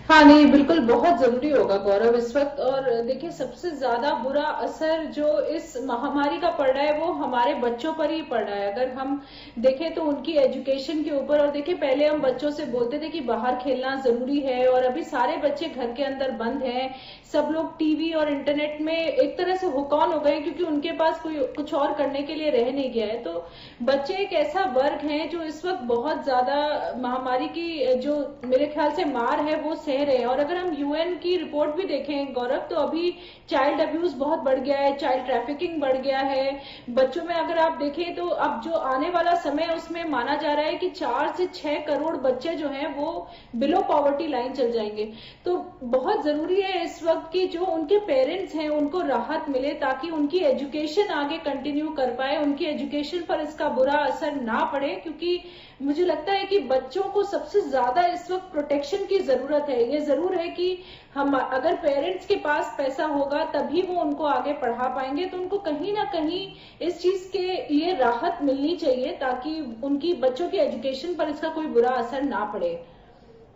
हाँ नहीं, बिल्कुल बहुत जरूरी होगा गौरव इस वक्त। और देखिए, सबसे ज्यादा बुरा असर जो इस महामारी का पड़ रहा है वो हमारे बच्चों पर ही पड़ रहा है। अगर हम देखें तो उनकी एजुकेशन के ऊपर, और देखिए पहले हम बच्चों से बोलते थे कि बाहर खेलना जरूरी है, और अभी सारे बच्चे घर के अंदर बंद हैं, सब लोग टीवी और इंटरनेट में एक तरह से हुक ऑन हो गए क्योंकि उनके पास कोई कुछ और करने के लिए रह नहीं गया है। तो बच्चे एक ऐसा वर्ग है जो इस वक्त बहुत ज्यादा महामारी की जो मेरे ख्याल से मार है वो सह रहे हैं। और अगर हम यूएन की रिपोर्ट भी देखें गौरव, तो अभी चाइल्ड अब्यूज बहुत बढ़ गया है, चाइल्ड ट्रैफिकिंग बढ़ गया है बच्चों में। अगर आप देखें तो अब जो आने वाला समय है उसमें माना जा रहा है कि 4 से 6 करोड़ बच्चे जो हैं वो बिलो पॉवर्टी लाइन चल जाएंगे। तो बहुत जरूरी है इस वक्त कि जो उनके पेरेंट्स हैं उनको राहत मिले ताकि उनकी एजुकेशन आगे कंटिन्यू कर पाए, उनकी एजुकेशन पर इसका बुरा असर ना पड़े। क्योंकि मुझे लगता है कि बच्चों को सबसे ज्यादा इस वक्त प्रोटेक्शन की जरूरत है। ये जरूर है कि हम अगर पेरेंट्स के पास पैसा होगा तभी वो उनको आगे पढ़ा पाएंगे, तो उनको कहीं ना कहीं इस चीज के लिए राहत मिलनी चाहिए ताकि उनकी बच्चों की एजुकेशन पर इसका कोई बुरा असर ना पड़े।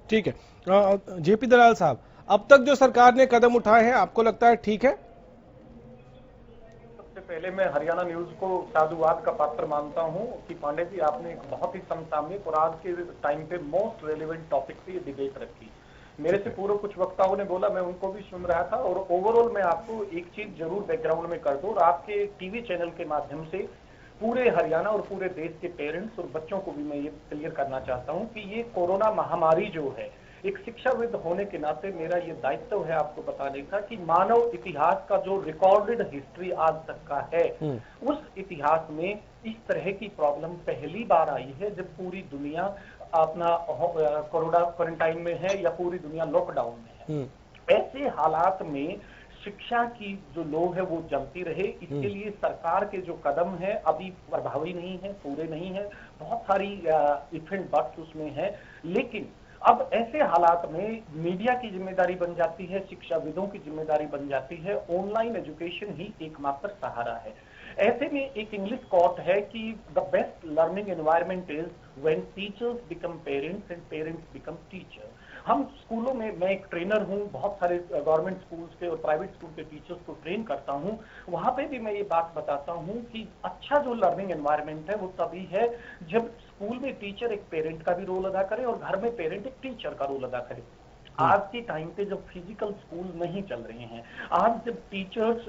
ठीक है, जेपी दलाल साहब, अब तक जो सरकार ने कदम उठाए हैं आपको लगता है ठीक है? सबसे पहले मैं हरियाणा न्यूज को साधुवाद का पात्र मानता हूं कि पांडे जी आपने एक बहुत ही समसामयिक और आज के टाइम पे मोस्ट रेलेवेंट टॉपिक पे ये डिबेट रखी। मेरे से पूर्व कुछ वक्ताओं ने बोला, मैं उनको भी सुन रहा था, और ओवरऑल मैं आपको एक चीज जरूर बैकग्राउंड में कर दूं और आपके टीवी चैनल के माध्यम से पूरे हरियाणा और पूरे देश के पेरेंट्स और बच्चों को भी मैं ये क्लियर करना चाहता हूं कि ये कोरोना महामारी जो है, एक शिक्षाविद होने के नाते मेरा ये दायित्व है आपको बताने का कि मानव इतिहास का जो रिकॉर्डेड हिस्ट्री आज तक का है, उस इतिहास में इस तरह की प्रॉब्लम पहली बार आई है जब पूरी दुनिया अपना कोरोना क्वारंटाइन में है या पूरी दुनिया लॉकडाउन में है। ऐसे हालात में शिक्षा की जो लो है वो जमती रहे, इसके लिए सरकार के जो कदम है अभी प्रभावी नहीं है, पूरे नहीं है, बहुत सारी इफ एंड बट्स उसमें है। लेकिन अब ऐसे हालात में मीडिया की जिम्मेदारी बन जाती है, शिक्षाविदों की जिम्मेदारी बन जाती है, ऑनलाइन एजुकेशन ही एकमात्र सहारा है। ऐसे में एक इंग्लिश कोट है कि the best learning environment is when teachers become parents and parents become teacher. हम स्कूलों में, मैं एक ट्रेनर हूं, बहुत सारे गवर्नमेंट स्कूल्स के और प्राइवेट स्कूल के टीचर्स को ट्रेन करता हूं, वहां पे भी मैं ये बात बताता हूं कि अच्छा जो लर्निंग एनवायरनमेंट है वो तभी है जब स्कूल में टीचर एक पेरेंट का भी रोल अदा करे और घर में पेरेंट एक टीचर का रोल अदा करे। आज के टाइम पे जब फिजिकल स्कूल नहीं चल रहे हैं, आज जब टीचर्स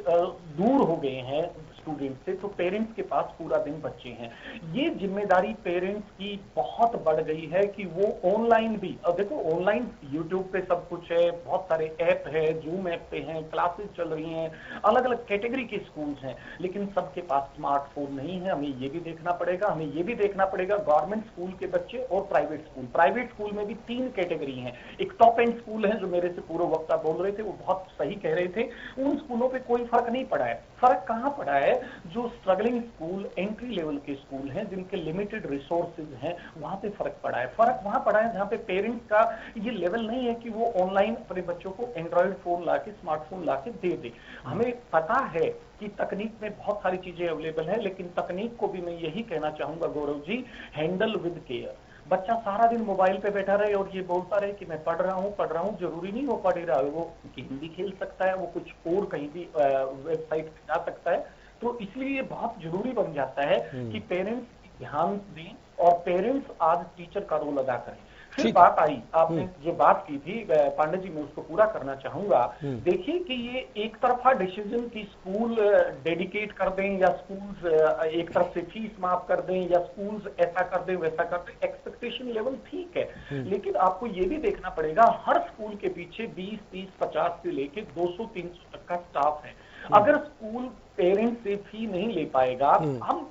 दूर हो गए हैं स्टूडेंट से, तो पेरेंट्स के पास पूरा दिन बच्चे हैं। ये जिम्मेदारी पेरेंट्स की बहुत बढ़ गई है कि वो ऑनलाइन भी, अब देखो ऑनलाइन यूट्यूब पे सब कुछ है, बहुत सारे ऐप है, जूम ऐप पे हैं, क्लासेस चल रही हैं, अलग अलग कैटेगरी के स्कूल्स हैं, लेकिन सबके पास स्मार्टफोन नहीं है। हमें ये भी देखना पड़ेगा, हमें ये भी देखना पड़ेगा गवर्नमेंट स्कूल के बच्चे और प्राइवेट स्कूल। प्राइवेट स्कूल में भी 3 कैटेगरी हैं। एक टॉप एंड स्कूल है जो मेरे से पूर्व वक्ता बोल रहे थे, वो बहुत सही कह रहे थे, उन स्कूलों पे कोई फर्क नहीं पड़ा है। फर्क कहां पड़ा है? जो स्ट्रगलिंग स्कूल, एंट्री लेवल के स्कूल हैं, जिनके लिमिटेड रिसोर्सेज हैं, वहां पे फर्क पड़ा है। फर्क वहां पड़ा है जहां पे पेरेंट्स का ये लेवल नहीं है कि वो ऑनलाइन अपने बच्चों को एंड्रॉइड फोन लाके, स्मार्टफोन लाके दे दे। हमें पता है कि तकनीक में बहुत सारी चीजें अवेलेबल है, लेकिन तकनीक को भी मैं यही कहना चाहूंगा Gaurav ji, handle with care. बच्चा सारा दिन मोबाइल पे बैठा रहे और ये बोलता रहे कि मैं पढ़ रहा हूँ, जरूरी नहीं वो पढ़ ही रहा है, वो गेम भी खेल सकता है, वो कुछ और कहीं भी वेबसाइट पे जा सकता है। तो इसलिए ये बहुत जरूरी बन जाता है कि पेरेंट्स ध्यान दें और पेरेंट्स आज टीचर का रोल अदा करें। फिर बात आई, आपने जो बात की थी पांडे जी, मैं उसको पूरा करना चाहूंगा। देखिए कि ये एक तरफा डिसीजन की स्कूल डेडिकेट कर दें या स्कूल्स एक तरफ से फीस माफ कर दें या स्कूल्स ऐसा कर दें वैसा कर दें, एक्सपेक्टेशन लेवल ठीक है, लेकिन आपको ये भी देखना पड़ेगा हर स्कूल के पीछे 20, 30, 50 से लेके 200, 300 तक का स्टाफ है। अगर स्कूल पेरेंट्स से फी नहीं ले पाएगा,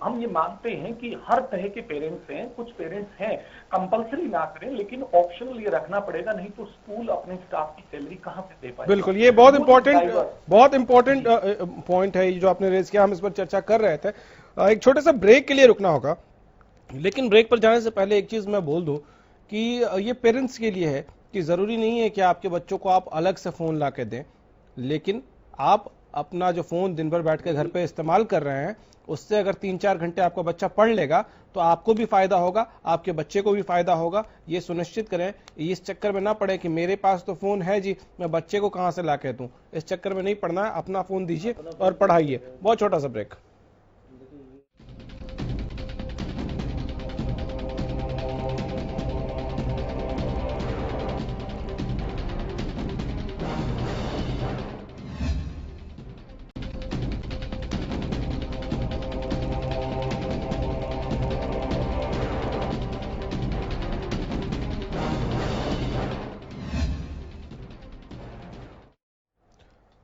हम ये मानते हैं कि हर तरह के पेरेंट्स हैं, कुछ पेरेंट्स हैं कंपलसरी ना करें, लेकिन ऑप्शनल ये रखना पड़ेगा, नहीं तो स्कूल अपने स्टाफ की सैलरी कहां से दे पाएगा। बिल्कुल, ये बहुत इंपॉर्टेंट पॉइंट है जो आपने रेज किया, हम इस पर चर्चा कर रहे थे। एक छोटे सा ब्रेक के लिए रुकना होगा, लेकिन ब्रेक पर जाने से पहले एक चीज मैं बोल दूं कि ये पेरेंट्स के लिए है कि जरूरी नहीं है कि आपके बच्चों को आप अलग से फोन ला के दें, लेकिन आप अपना जो फोन दिन भर बैठ के घर पे इस्तेमाल कर रहे हैं उससे अगर 3-4 घंटे आपका बच्चा पढ़ लेगा तो आपको भी फायदा होगा, आपके बच्चे को भी फायदा होगा। ये सुनिश्चित करें, इस चक्कर में ना पड़े कि मेरे पास तो फोन है जी, मैं बच्चे को कहां से ला के दूं। इस चक्कर में नहीं पड़ना है, अपना फोन दीजिए और पढ़ाइए। बहुत छोटा सा ब्रेक।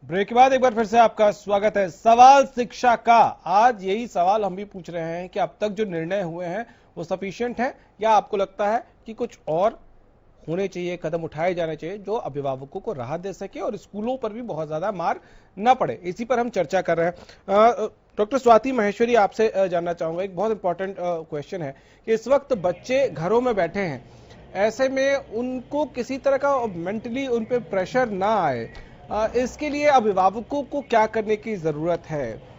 ब्रेक के बाद एक बार फिर से आपका स्वागत है। सवाल शिक्षा का, आज यही सवाल हम भी पूछ रहे हैं कि अब तक जो निर्णय हुए हैं वो सफिशिएंट है या आपको लगता है कि कुछ और होने चाहिए, कदम उठाए जाने चाहिए जो अभिभावकों को राहत दे सके और स्कूलों पर भी बहुत ज्यादा मार न पड़े। इसी पर हम चर्चा कर रहे हैं। डॉक्टर स्वाति महेश्वरी, आपसे जानना चाहूंगा, एक बहुत इंपॉर्टेंट क्वेश्चन है कि इस वक्त बच्चे घरों में बैठे हैं, ऐसे में उनको किसी तरह का मेंटली उन पर प्रेशर ना आए, इसके लिए अभिभावकों को क्या करने की जरूरत है?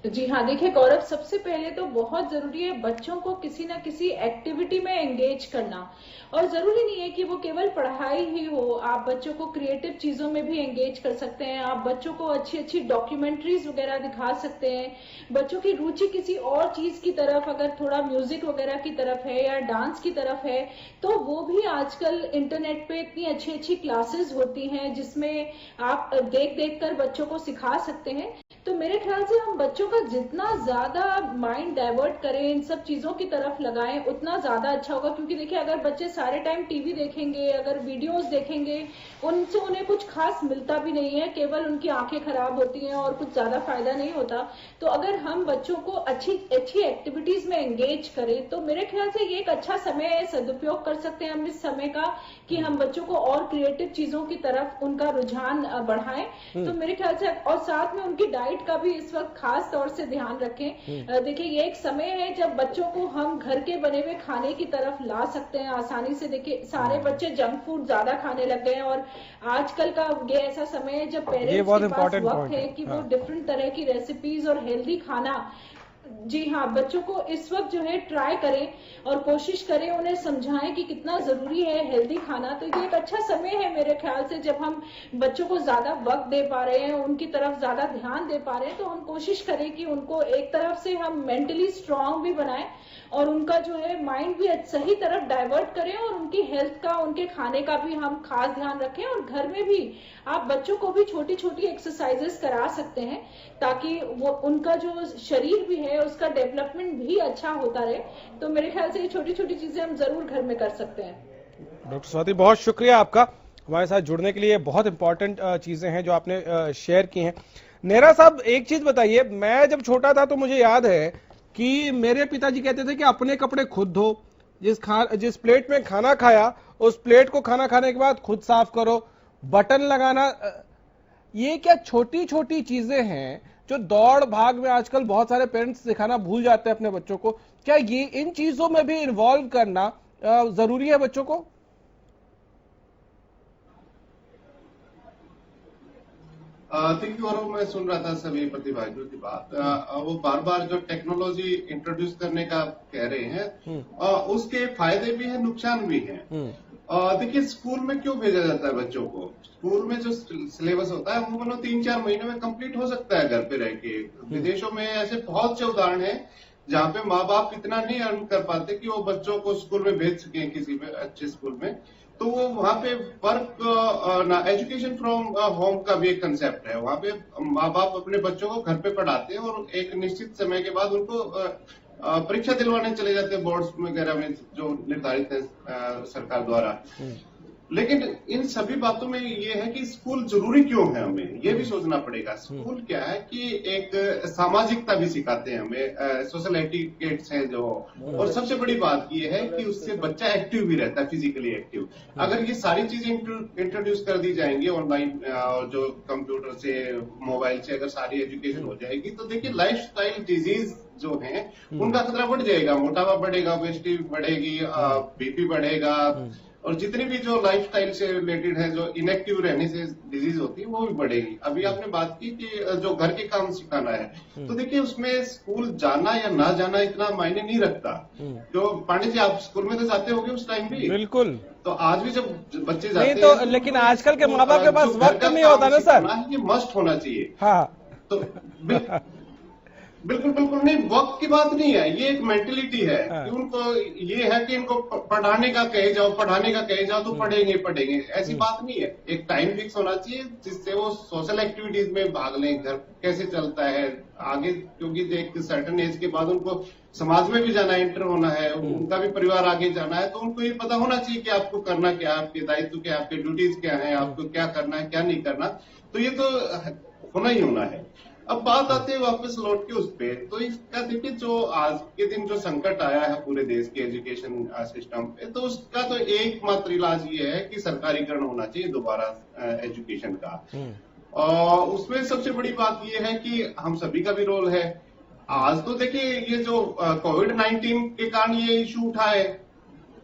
जी हाँ, देखिए गौरव, सबसे पहले तो बहुत जरूरी है बच्चों को किसी ना किसी एक्टिविटी में एंगेज करना। और जरूरी नहीं है कि वो केवल पढ़ाई ही हो, आप बच्चों को क्रिएटिव चीजों में भी एंगेज कर सकते हैं। आप बच्चों को अच्छी अच्छी डॉक्यूमेंट्रीज वगैरह दिखा सकते हैं। बच्चों की रुचि किसी और चीज की तरफ, अगर थोड़ा म्यूजिक वगैरह की तरफ है या डांस की तरफ है, तो वो भी आजकल इंटरनेट पे इतनी अच्छी अच्छी क्लासेस होती हैं जिसमें आप देख देख कर बच्चों को सिखा सकते हैं। तो मेरे ख्याल से हम बच्चों का जितना ज्यादा माइंड डाइवर्ट करें, इन सब चीजों की तरफ लगाएं, उतना ज्यादा अच्छा होगा। क्योंकि देखिए, अगर बच्चे सारे टाइम टीवी देखेंगे, अगर वीडियोस देखेंगे, उनसे उन्हें कुछ खास मिलता भी नहीं है, केवल उनकी आंखें खराब होती हैं और कुछ ज्यादा फायदा नहीं होता। तो अगर हम बच्चों को अच्छी अच्छी एक्टिविटीज में एंगेज करें तो मेरे ख्याल से ये एक अच्छा समय है, सदुपयोग कर सकते हैं हम इस समय का कि हम बच्चों को और क्रिएटिव चीजों की तरफ उनका रुझान बढ़ाएं। तो मेरे ख्याल से, और साथ में उनकी डाइट का भी इस वक्त खास तौर से ध्यान रखें। देखिए, ये एक समय है जब बच्चों को हम घर के बने हुए खाने की तरफ ला सकते हैं आसानी से। देखिए, सारे बच्चे जंक फूड ज्यादा खाने लग गए हैं और आजकल का ये ऐसा समय है जब पेरेंट्स के पास वक्त है कि वो डिफरेंट तरह की रेसिपीज और हेल्दी खाना, जी हाँ, बच्चों को इस वक्त जो है ट्राई करें और कोशिश करें, उन्हें समझाएं कि कितना जरूरी है हेल्दी खाना। तो ये एक अच्छा समय है मेरे ख्याल से, जब हम बच्चों को ज्यादा वक्त दे पा रहे हैं, उनकी तरफ ज्यादा ध्यान दे पा रहे हैं। तो हम कोशिश करें कि उनको एक तरफ से हम मेंटली स्ट्रांग भी बनाएं और उनका जो है माइंड भी सही तरफ डाइवर्ट करें और उनकी हेल्थ का, उनके खाने का भी हम खास ध्यान रखें। और घर में भी आप बच्चों को भी छोटी छोटी एक्सरसाइजेस करा सकते हैं ताकि वो उनका जो शरीर भी है उसका डेवलपमेंट भी अच्छा होता रहे। तो मेरे ख्याल से ये छोटी छोटी चीजें हम जरूर घर में कर सकते हैं। डॉक्टर स्वाति, बहुत शुक्रिया आपका हमारे साथ जुड़ने के लिए। बहुत इंपॉर्टेंट चीजें हैं जो आपने शेयर की हैं। नेहरा साहब, एक चीज बताइए, मैं जब छोटा था तो मुझे याद है कि मेरे पिताजी कहते थे कि अपने कपड़े खुद धो, जिस प्लेट में खाना खाया उस प्लेट को खाना खाने के बाद खुद साफ करो, बटन लगाना। ये क्या छोटी छोटी चीजें हैं जो दौड़ भाग में आजकल बहुत सारे पेरेंट्स सिखाना भूल जाते हैं अपने बच्चों को? क्या ये इन चीजों में भी इन्वॉल्व करना जरूरी है बच्चों को? देखिए, और मैं सुन रहा था सभी प्रतिभागियों की बात, वो बार बार जो टेक्नोलॉजी इंट्रोड्यूस करने का कह रहे हैं, उसके फायदे भी हैं, नुकसान भी हैं। देखिए, स्कूल में क्यों भेजा जाता है बच्चों को? स्कूल में जो सिलेबस होता है वो मतलब 3-4 महीने में कंप्लीट हो सकता है घर पे रह के। विदेशों में ऐसे बहुत से उदाहरण हैं जहाँ पे माँ बाप इतना नहीं अर्न कर पाते कि वो बच्चों को स्कूल में भेज सकें, किसी भी अच्छे स्कूल में। तो वो वहाँ पे वर्क एजुकेशन फ्रॉम होम का भी एक कंसेप्ट है। वहाँ पे माँ बाप अपने बच्चों को घर पे पढ़ाते हैं और एक निश्चित समय के बाद उनको परीक्षा दिलवाने चले जाते हैं बोर्ड्स वगैरह में जो निर्धारित है सरकार द्वारा। लेकिन इन सभी बातों में ये है कि स्कूल जरूरी क्यों है, हमें ये भी सोचना पड़ेगा। स्कूल क्या है कि एक सामाजिकता भी सिखाते हैं हमें, सोशल एटिकेट्स हैं जो, और सबसे बड़ी बात ये है कि उससे बच्चा एक्टिव भी रहता है, फिजिकली एक्टिव। अगर ये सारी चीजें इंट्रोड्यूस कर दी जाएंगी ऑनलाइन और जो कंप्यूटर से, मोबाइल से अगर सारी एजुकेशन हो जाएगी, तो देखिए लाइफस्टाइल डिजीज जो है उनका खतरा बढ़ जाएगा, मोटापा बढ़ेगा, ओबेसिटी बढ़ेगी, बीपी बढ़ेगा, और जितनी भी जो लाइफस्टाइल से रिलेटेड है, जो इनएक्टिव रहने से डिजीज होती है, वो भी बढ़ेगी। अभी आपने बात की कि जो घर के काम सिखाना है, तो देखिए उसमें स्कूल जाना या ना जाना इतना मायने नहीं रखता। तो पांडे जी, आप स्कूल में तो जाते होंगे उस टाइम भी। बिल्कुल। तो आज भी जब बच्चे जाते नहीं तो, लेकिन आजकल के माँ बाप के पास वक्त नहीं होता ना सर। ये मस्ट होना चाहिए। हाँ तो बिल्कुल बिल्कुल नहीं, वक्त की बात नहीं है, ये एक मेंटेलिटी है कि उनको ये है कि इनको पढ़ाने का कहे जाओ तो पढ़ेंगे, ऐसी बात नहीं है। एक टाइम फिक्स होना चाहिए जिससे वो सोशल एक्टिविटीज में भाग लें, घर कैसे चलता है आगे, क्योंकि एक सर्टेन एज के बाद उनको समाज में भी जाना है, एंटर होना है, उनका भी परिवार आगे जाना है, तो उनको ये पता होना चाहिए कि आपको करना क्या है, आपके दायित्व क्या, आपके ड्यूटीज क्या है, आपको क्या करना है क्या नहीं करना, तो ये तो होना ही होना है। अब बात आती है वापस लौट के उस पे, तो इसका देखिए जो आज के दिन जो संकट आया है पूरे देश के एजुकेशन सिस्टम पे, तो उसका तो एकमात्र इलाज ये है कि सरकारीकरण होना चाहिए दोबारा एजुकेशन का। और उसमें सबसे बड़ी बात ये है कि हम सभी का भी रोल है। आज तो देखिए ये जो कोविड-19 के कारण ये इशू उठा है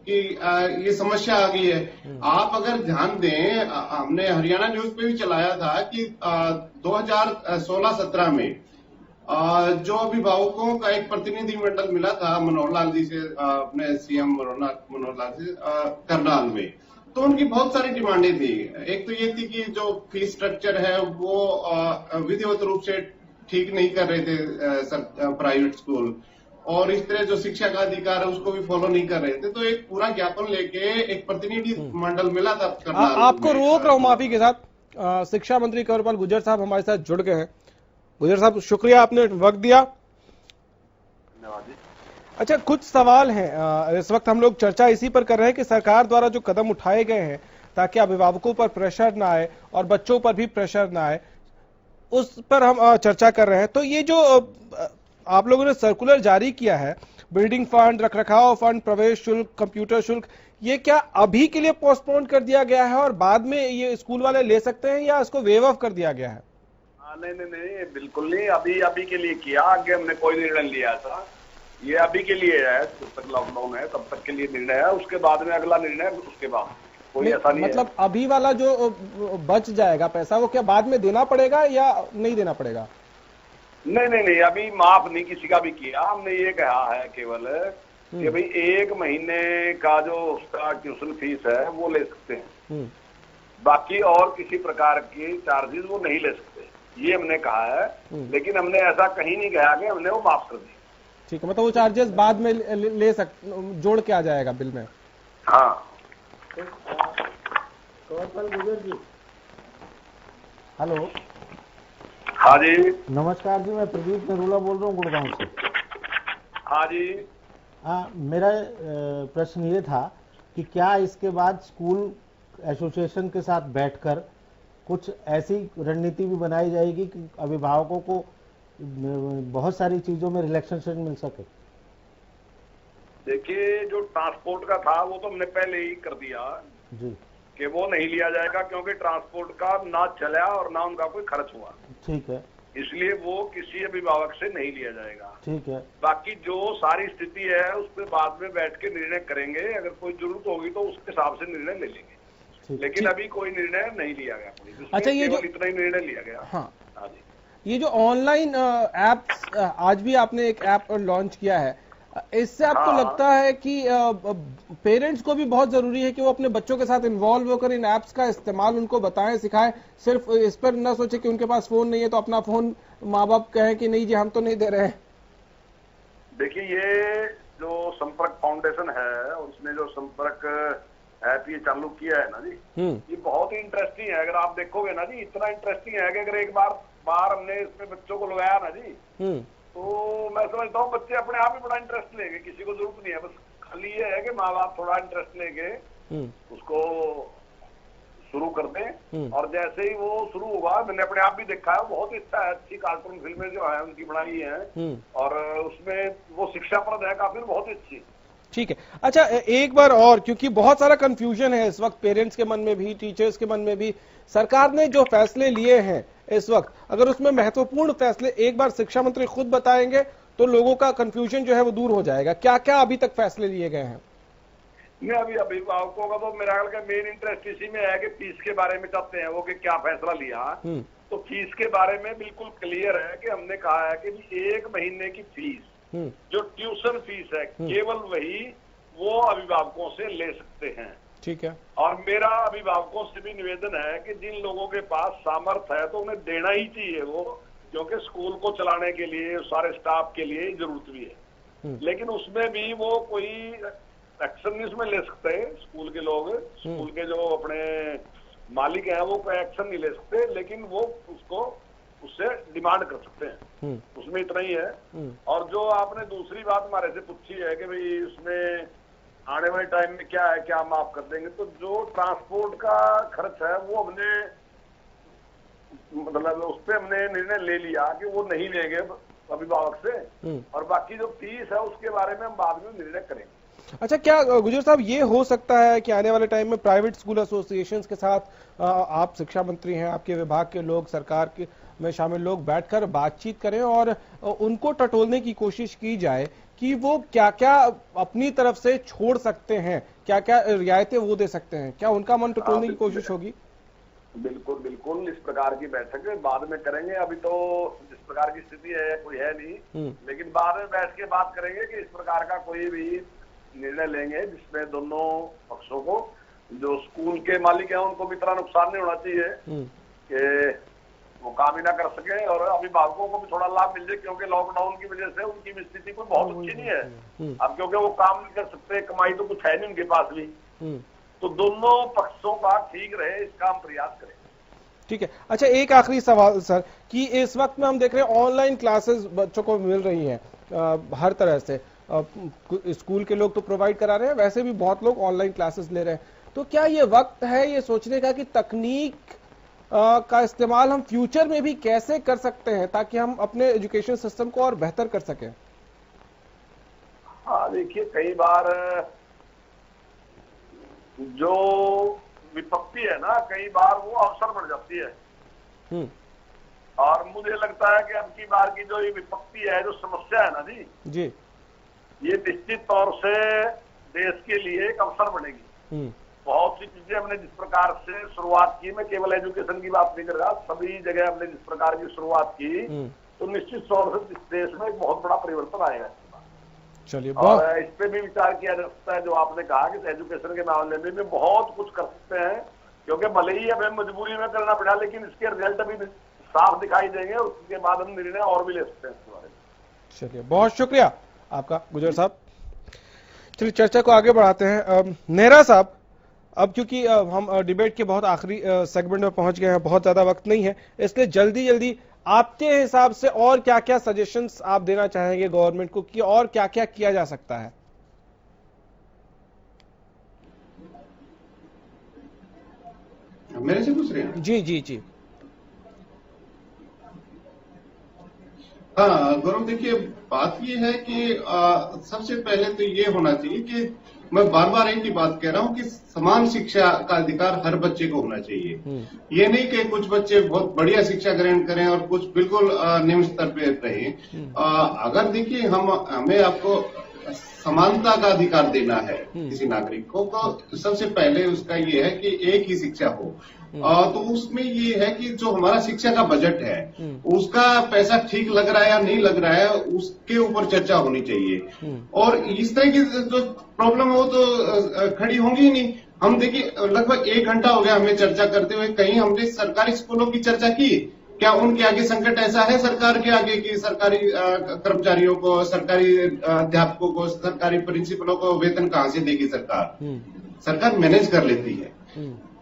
कि ये समस्या आ गई है। आप अगर ध्यान दें, हमने हरियाणा न्यूज पे भी चलाया था कि 2016-17 में जो अभिभावकों का एक प्रतिनिधि मंडल मिला था मनोहर लाल जी से, अपने सीएम मनोहर लाल से करनाल में, तो उनकी बहुत सारी डिमांडें थी। एक तो ये थी कि जो फीस स्ट्रक्चर है वो विधिवत रूप से ठीक नहीं कर रहे थे प्राइवेट स्कूल, और इस तरह जो शिक्षा का अधिकार है उसको भी फॉलो नहीं कर रहे थे। तो एक पूरा ज्ञापन लेके एक प्रतिनिधि मंडल मिला था करनाल। आपको रोक रहा हूं माफी के साथ। शिक्षा मंत्री कंवरपाल गुर्जर साहब हमारे साथ जुड़ गए हैं। गुर्जर साहब, शुक्रिया, आपने वक्त दिया। अच्छा, कुछ सवाल हैं। इस वक्त हम लोग चर्चा इसी पर कर रहे हैं कि सरकार द्वारा जो कदम उठाए गए हैं ताकि अभिभावकों पर प्रेशर ना आए और बच्चों पर भी प्रेशर ना आए, उस पर हम चर्चा कर रहे हैं। तो ये जो आप लोगों ने सर्कुलर जारी किया है, बिल्डिंग फंड, रखरखाव फंड, प्रवेश शुल्क, कंप्यूटर शुल्क, ये क्या अभी के लिए पोस्टपोन कर दिया गया है और बाद में ये स्कूल वाले ले सकते हैं, या इसको वेव ऑफ कर दिया गया है? नहीं, बिल्कुल नहीं। अभी के लिए किया, आगे हमने कोई निर्णय लिया था। ये अभी के लिए है, जब तक लॉकडाउन है तब तक के लिए निर्णय है। उसके बाद में अगला निर्णय, उसके बाद कोई ऐसा नहीं मतलब अभी वाला जो बच जाएगा पैसा, वो क्या बाद में देना पड़ेगा या नहीं देना पड़ेगा? नहीं, अभी माफ नहीं किसी का भी किया। हमने ये कहा है केवल कि भाई 1 महीने का जो उसका ट्यूशन फीस है वो ले सकते हैं, बाकी और किसी प्रकार की चार्जेस वो नहीं ले सकते, ये हमने कहा है। लेकिन हमने ऐसा कहीं नहीं कहा कि हमने वो माफ कर दी। ठीक है, मतलब वो चार्जेस बाद में ले सकते, जोड़ के आ जाएगा बिल में। हाँ। गुर्जर जी, हेलो। हाँ जी, नमस्कार जी, मैं प्रदीप नरूला बोल रहा हूँ गुड़गांव से। हाँ जी। हाँ, मेरा प्रश्न ये था कि क्या इसके बाद स्कूल एसोसिएशन के साथ बैठकर कुछ ऐसी रणनीति भी बनाई जाएगी कि अभिभावकों को बहुत सारी चीजों में रिलैक्सेशन मिल सके? देखिए, जो ट्रांसपोर्ट का था वो तो हमने पहले ही कर दिया जी कि वो नहीं लिया जाएगा, क्योंकि ट्रांसपोर्ट का ना चला और ना उनका कोई खर्च हुआ। ठीक है, इसलिए वो किसी अभिभावक से नहीं लिया जाएगा। ठीक है। बाकी जो सारी स्थिति है उस पर बाद में बैठ के निर्णय करेंगे, अगर कोई जरूरत होगी तो उसके हिसाब से निर्णय ले लेंगे। लेकिन अभी कोई निर्णय नहीं लिया गया। अच्छा, ये जो इतना ही निर्णय लिया गया। हाँ, जी। ये जो ऑनलाइन एप्स, आज भी आपने एक ऐप लॉन्च किया है, इससे आपको लगता है कि पेरेंट्स को भी बहुत जरूरी है कि वो अपने बच्चों के साथ इन्वॉल्व होकर इन एप्स का इस्तेमाल उनको बताएं, सिखाएं, सिर्फ इस पर न सोचे कि उनके पास फोन नहीं है तो अपना फोन माँ बाप कहें कि नहीं जी हम तो नहीं दे रहे हैं? देखिए, ये जो संपर्क फाउंडेशन है उसने जो संपर्क ऐप ये चालू किया है ना जी, ये बहुत ही इंटरेस्टिंग है। अगर आप देखोगे ना जी, इतना इंटरेस्टिंग है कि अगर एक बार हमने इसमें बच्चों को लगाया ना जी, तो मैं समझता हूँ बच्चे अपने आप ही बड़ा इंटरेस्ट लेंगे। किसी को जरूरत नहीं है, बस खाली ये है कि माँ बाप थोड़ा इंटरेस्ट लेके उसको शुरू कर दें। और जैसे ही वो शुरू होगा, मैंने अपने आप भी देखा है, बहुत अच्छा है, अच्छी कार्टून फिल्में जो है उनकी बनाई है और उसमें वो शिक्षाप्रद है काफी, बहुत ही अच्छी। ठीक है। अच्छा, एक बार और, क्योंकि बहुत सारा कंफ्यूजन है इस वक्त पेरेंट्स के मन में भी, टीचर्स के मन में भी। सरकार ने जो फैसले लिए हैं इस वक्त, अगर उसमें महत्वपूर्ण फैसले एक बार शिक्षा मंत्री खुद बताएंगे तो लोगों का कंफ्यूजन जो है वो दूर हो जाएगा। क्या क्या अभी तक फैसले लिए गए हैं? नहीं, अभी अभिभावकों का तो मेरा ख्याल का मेन इंटरेस्ट इसी में है कि फीस के बारे में चाहते हैं वो कि क्या फैसला लिया। तो फीस के बारे में बिल्कुल क्लियर है कि हमने कहा है कि 1 महीने की फीस जो ट्यूशन फीस है केवल वही वो अभिभावकों से ले सकते हैं। ठीक है। और मेरा अभिभावकों से भी निवेदन है कि जिन लोगों के पास सामर्थ्य है तो उन्हें देना ही चाहिए वो, क्योंकि स्कूल को चलाने के लिए सारे स्टाफ के लिए जरूरत भी है। लेकिन उसमें भी वो कोई एक्शन नहीं उसमें ले सकते स्कूल के लोग, स्कूल के जो अपने मालिक हैं वो कोई एक्शन नहीं ले सकते, लेकिन वो उसको उससे डिमांड कर सकते हैं, उसमें इतना ही है। और जो आपने दूसरी बात हमारे से पूछी है कि भाई उसमें आने वाले टाइम में क्या है, क्या माफ कर देंगे, तो जो ट्रांसपोर्ट का खर्च है वो हमने मतलब उस पर हमने निर्णय ले लिया कि वो नहीं लेंगे अभिभावक से, और बाकी जो फीस है उसके बारे में हम बाद में निर्णय करेंगे। अच्छा, क्या गुजर साहब ये हो सकता है कि आने वाले टाइम में प्राइवेट स्कूल एसोसिएशंस के साथ आप शिक्षा मंत्री हैं, आपके विभाग के लोग, सरकार के में शामिल लोग बैठकर बातचीत करें और उनको टटोलने की कोशिश की जाए कि वो क्या क्या अपनी तरफ से छोड़ सकते हैं, क्या क्या रियायतें वो दे सकते हैं? क्या उनका मन टटोलने की कोशिश होगी? बिल्कुल बिल्कुल, इस प्रकार की बैठक बाद में करेंगे। अभी तो जिस प्रकार की स्थिति है कोई है नहीं, लेकिन बाद में बैठ के बात करेंगे कि इस प्रकार का कोई भी निर्णय लेंगे जिसमें दोनों पक्षों को, जो स्कूल के मालिक हैं उनको भी इतना नुकसान नहीं होना चाहिए कि वो काम ही ना कर सके, और अभिभावकों को भी थोड़ा लाभ मिल जाए, क्योंकि लॉकडाउन की वजह से उनकी भी स्थिति कोई बहुत अच्छी नहीं है अब, क्योंकि वो काम नहीं कर सकते, कमाई तो कुछ है नहीं उनके पास भी। तो दोनों पक्षों का ठीक रहे इसका हम प्रयास करें। ठीक है। अच्छा, एक आखिरी सवाल सर, कि इस वक्त में हम देख रहे हैं ऑनलाइन क्लासेस बच्चों को मिल रही हैं हर तरह से, स्कूल के लोग तो प्रोवाइड करा रहे हैं, वैसे भी बहुत लोग ऑनलाइन क्लासेस ले रहे हैं। तो क्या ये वक्त है ये सोचने का कि तकनीक का इस्तेमाल हम फ्यूचर में भी कैसे कर सकते हैं ताकि हम अपने एजुकेशन सिस्टम को और बेहतर कर सकें? हाँ, देखिए कई बार जो विपत्ति है ना, कई बार वो अवसर बढ़ जाती है। और मुझे लगता है कि अब की बार की जो ये विपत्ति है, जो समस्या है ना जी, ये निश्चित तौर से देश के लिए एक अवसर बनेगी। बहुत सी चीजें हमने जिस प्रकार से शुरुआत की, मैं केवल एजुकेशन की बात नहीं कर रहा, सभी जगह हमने जिस प्रकार की शुरुआत की, तो निश्चित तौर से इस देश में एक बहुत बड़ा परिवर्तन आएगा। चलिए, और इस पे भी विचार किया जा सकता है, जो आपने कहा कि एजुकेशन के मामले में भी बहुत कुछ कर सकते हैं, क्योंकि भले ही हमें मजबूरी में करना पड़ा, लेकिन इसके रिजल्ट अभी साफ दिखाई देंगे और उसके बाद हम निर्णय और भी ले सकते हैं इसके बारे में। चलिए, बहुत शुक्रिया आपका गुजर साहब। चलिए चर्चा को आगे बढ़ाते हैं। नेहरा साहब, अब क्योंकि हम डिबेट के बहुत आखिरी सेगमेंट में पहुंच गए हैं, बहुत ज्यादा वक्त नहीं है, इसलिए जल्दी जल्दी आपके हिसाब से और क्या क्या सजेशंस आप देना चाहेंगे गवर्नमेंट को कि और क्या क्या किया जा सकता है? मेरे से पूछ रहे हैं? जी जी जी। हाँ गौरव, देखिए बात ये है कि सबसे पहले तो ये होना चाहिए कि मैं बार बार एक ही बात कह रहा हूँ कि समान शिक्षा का अधिकार हर बच्चे को होना चाहिए। ये नहीं कि कुछ बच्चे बहुत बढ़िया शिक्षा ग्रहण करें और कुछ बिल्कुल निम्न स्तर पे रहें। अगर देखिए हमें आपको समानता का अधिकार देना है किसी नागरिक को, तो सबसे पहले उसका ये है कि एक ही शिक्षा हो। तो उसमें ये है कि जो हमारा शिक्षा का बजट है उसका पैसा ठीक लग रहा है या नहीं लग रहा है, उसके ऊपर चर्चा होनी चाहिए। और इस तरह की जो प्रॉब्लम है वो तो खड़ी होंगी ही नहीं। हम देखिए लगभग 1 घंटा हो गया हमें चर्चा करते हुए, कहीं हमने सरकारी स्कूलों की चर्चा की? क्या उनके आगे संकट ऐसा है सरकार के आगे कि सरकारी कर्मचारियों को, सरकारी अध्यापकों को, सरकारी प्रिंसिपलों को वेतन कहां से देगी सरकार? सरकार मैनेज कर लेती है।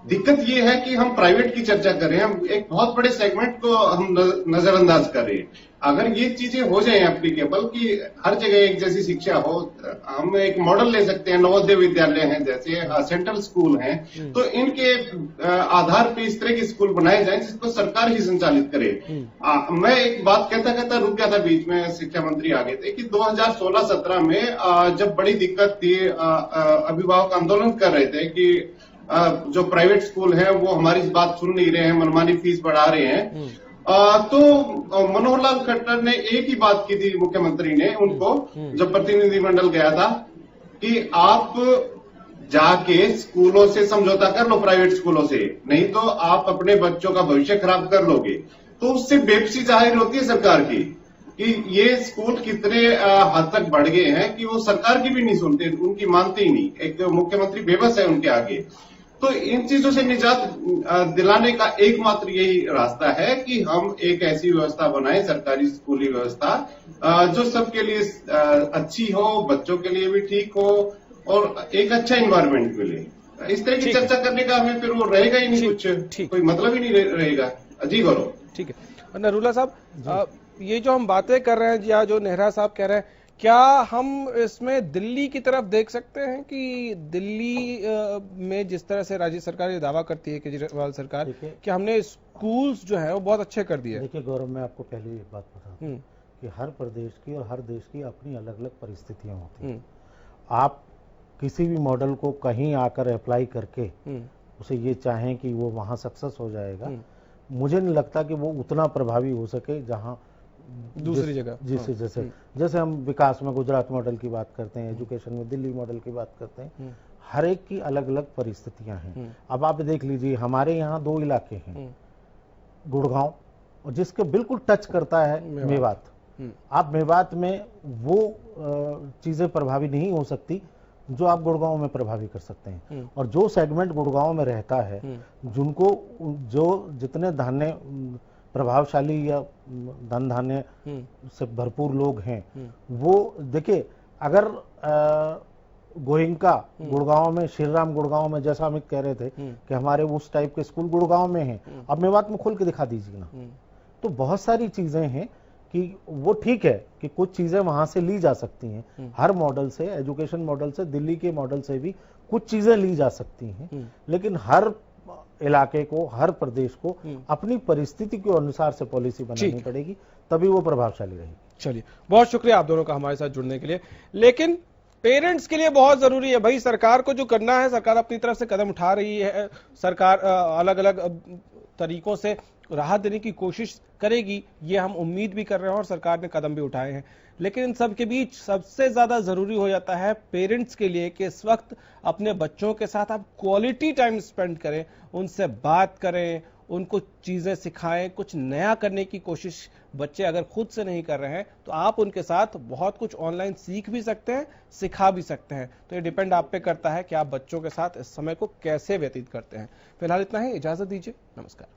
दिक्कत ये है कि हम प्राइवेट की चर्चा कर रहे हैं, हम एक बहुत बड़े सेगमेंट को हम नजरअंदाज कर रहे हैं। अगर ये चीजें हो जाए एप्लीकेबल कि हर जगह एक जैसी शिक्षा हो, हम एक मॉडल ले सकते हैं, नवोदय विद्यालय हैं जैसे, सेंट्रल स्कूल हैं, तो इनके आधार पे इस तरह के स्कूल बनाए जाएं जिसको सरकार ही संचालित करे। मैं एक बात कहता रुक गया था बीच में, शिक्षा मंत्री आ गए थे कि 2016-17 में जब बड़ी दिक्कत थी, अभिभावक आंदोलन कर रहे थे कि जो प्राइवेट स्कूल है वो हमारी बात सुन नहीं रहे हैं, मनमानी फीस बढ़ा रहे हैं, तो मनोहर लाल खट्टर ने एक ही बात की थी मुख्यमंत्री ने उनको, जब प्रतिनिधिमंडल गया था, कि आप जाके स्कूलों से समझौता कर लो, प्राइवेट स्कूलों से, नहीं तो आप अपने बच्चों का भविष्य खराब कर लोगे। तो उससे बेबसी जाहिर होती है सरकार की कि ये स्कूल कितने हद तक बढ़ गए हैं कि वो सरकार की भी नहीं सुनते, उनकी मानते ही नहीं। एक मुख्यमंत्री बेबस है उनके आगे। तो इन चीजों से निजात दिलाने का एकमात्र यही रास्ता है कि हम एक ऐसी व्यवस्था बनाएं, सरकारी स्कूली व्यवस्था, जो सबके लिए अच्छी हो, बच्चों के लिए भी ठीक हो और एक अच्छा इन्वायरमेंट मिले। इस तरह की चर्चा करने का हमें फिर वो रहेगा ही नहीं, कुछ कोई मतलब ही नहीं रहेगा। जी गौरव। ठीक है नरूला साहब, ये जो हम बातें कर रहे हैं या जो नेहरा साहब कह रहे हैं, क्या हम इसमें दिल्ली की तरफ देख सकते हैं कि दिल्ली में जिस तरह से राज्य सरकार ये दावा करती है, केजरीवाल सरकार, कि हमने स्कूल्स जो है वो बहुत अच्छे कर दिए? देखिए गौरव, मैं आपको पहले एक बात बता दूं कि हर प्रदेश की और हर देश की अपनी अलग अलग परिस्थितियां होती हैं। आप किसी भी मॉडल को कहीं आकर अप्लाई करके उसे ये चाहें कि वो वहां सक्सेस हो जाएगा, मुझे नहीं लगता कि वो उतना प्रभावी हो सके जहां दूसरी जगह। जैसे हम विकास में गुजरात मॉडल की बात करते हैं, एजुकेशन में दिल्ली मॉडल की बात करते हैं, हर एक की अलग अलग परिस्थितियां हैं। अब आप देख लीजिए, हमारे यहाँ 2 इलाके हैं, गुड़गांव और जिसके बिल्कुल टच करता है मेवात। आप मेवात में वो चीजें प्रभावी नहीं हो सकती जो आप गुड़गांव में प्रभावी कर सकते हैं। और जो सेगमेंट गुड़गांव में रहता है, जिनको जो जितने धान्य प्रभावशाली या धन धान्य से भरपूर लोग हैं, वो देखिए, अगर गोयनका गुड़गांव में, श्रीराम गुड़गांव में, जैसा अमित कह रहे थे कि हमारे उस टाइप के स्कूल गुड़गांव में हैं, अब मेवात में खोल के दिखा दीजिए ना। तो बहुत सारी चीजें हैं कि वो ठीक है कि कुछ चीजें वहां से ली जा सकती हैं, हर मॉडल से, एजुकेशन मॉडल से, दिल्ली के मॉडल से भी कुछ चीजें ली जा सकती हैं, लेकिन हर इलाके को, हर प्रदेश को अपनी परिस्थिति के अनुसार से पॉलिसी बनानी पड़ेगी, तभी वो प्रभावशाली रहेगी। चलिए, बहुत शुक्रिया आप दोनों का हमारे साथ जुड़ने के लिए। लेकिन पेरेंट्स के लिए बहुत जरूरी है भाई, सरकार को जो करना है, सरकार अपनी तरफ से कदम उठा रही है, सरकार अलग अलग तरीकों से राहत देने की कोशिश करेगी, ये हम उम्मीद भी कर रहे हैं और सरकार ने कदम भी उठाए हैं। लेकिन इन सब के बीच सबसे ज्यादा जरूरी हो जाता है पेरेंट्स के लिए कि इस वक्त अपने बच्चों के साथ आप क्वालिटी टाइम स्पेंड करें, उनसे बात करें, उनको चीजें सिखाएं, कुछ नया करने की कोशिश बच्चे अगर खुद से नहीं कर रहे हैं तो आप उनके साथ बहुत कुछ ऑनलाइन सीख भी सकते हैं, सिखा भी सकते हैं। तो ये डिपेंड आप पे करता है कि आप बच्चों के साथ इस समय को कैसे व्यतीत करते हैं। फिलहाल इतना ही, इजाजत दीजिए, नमस्कार।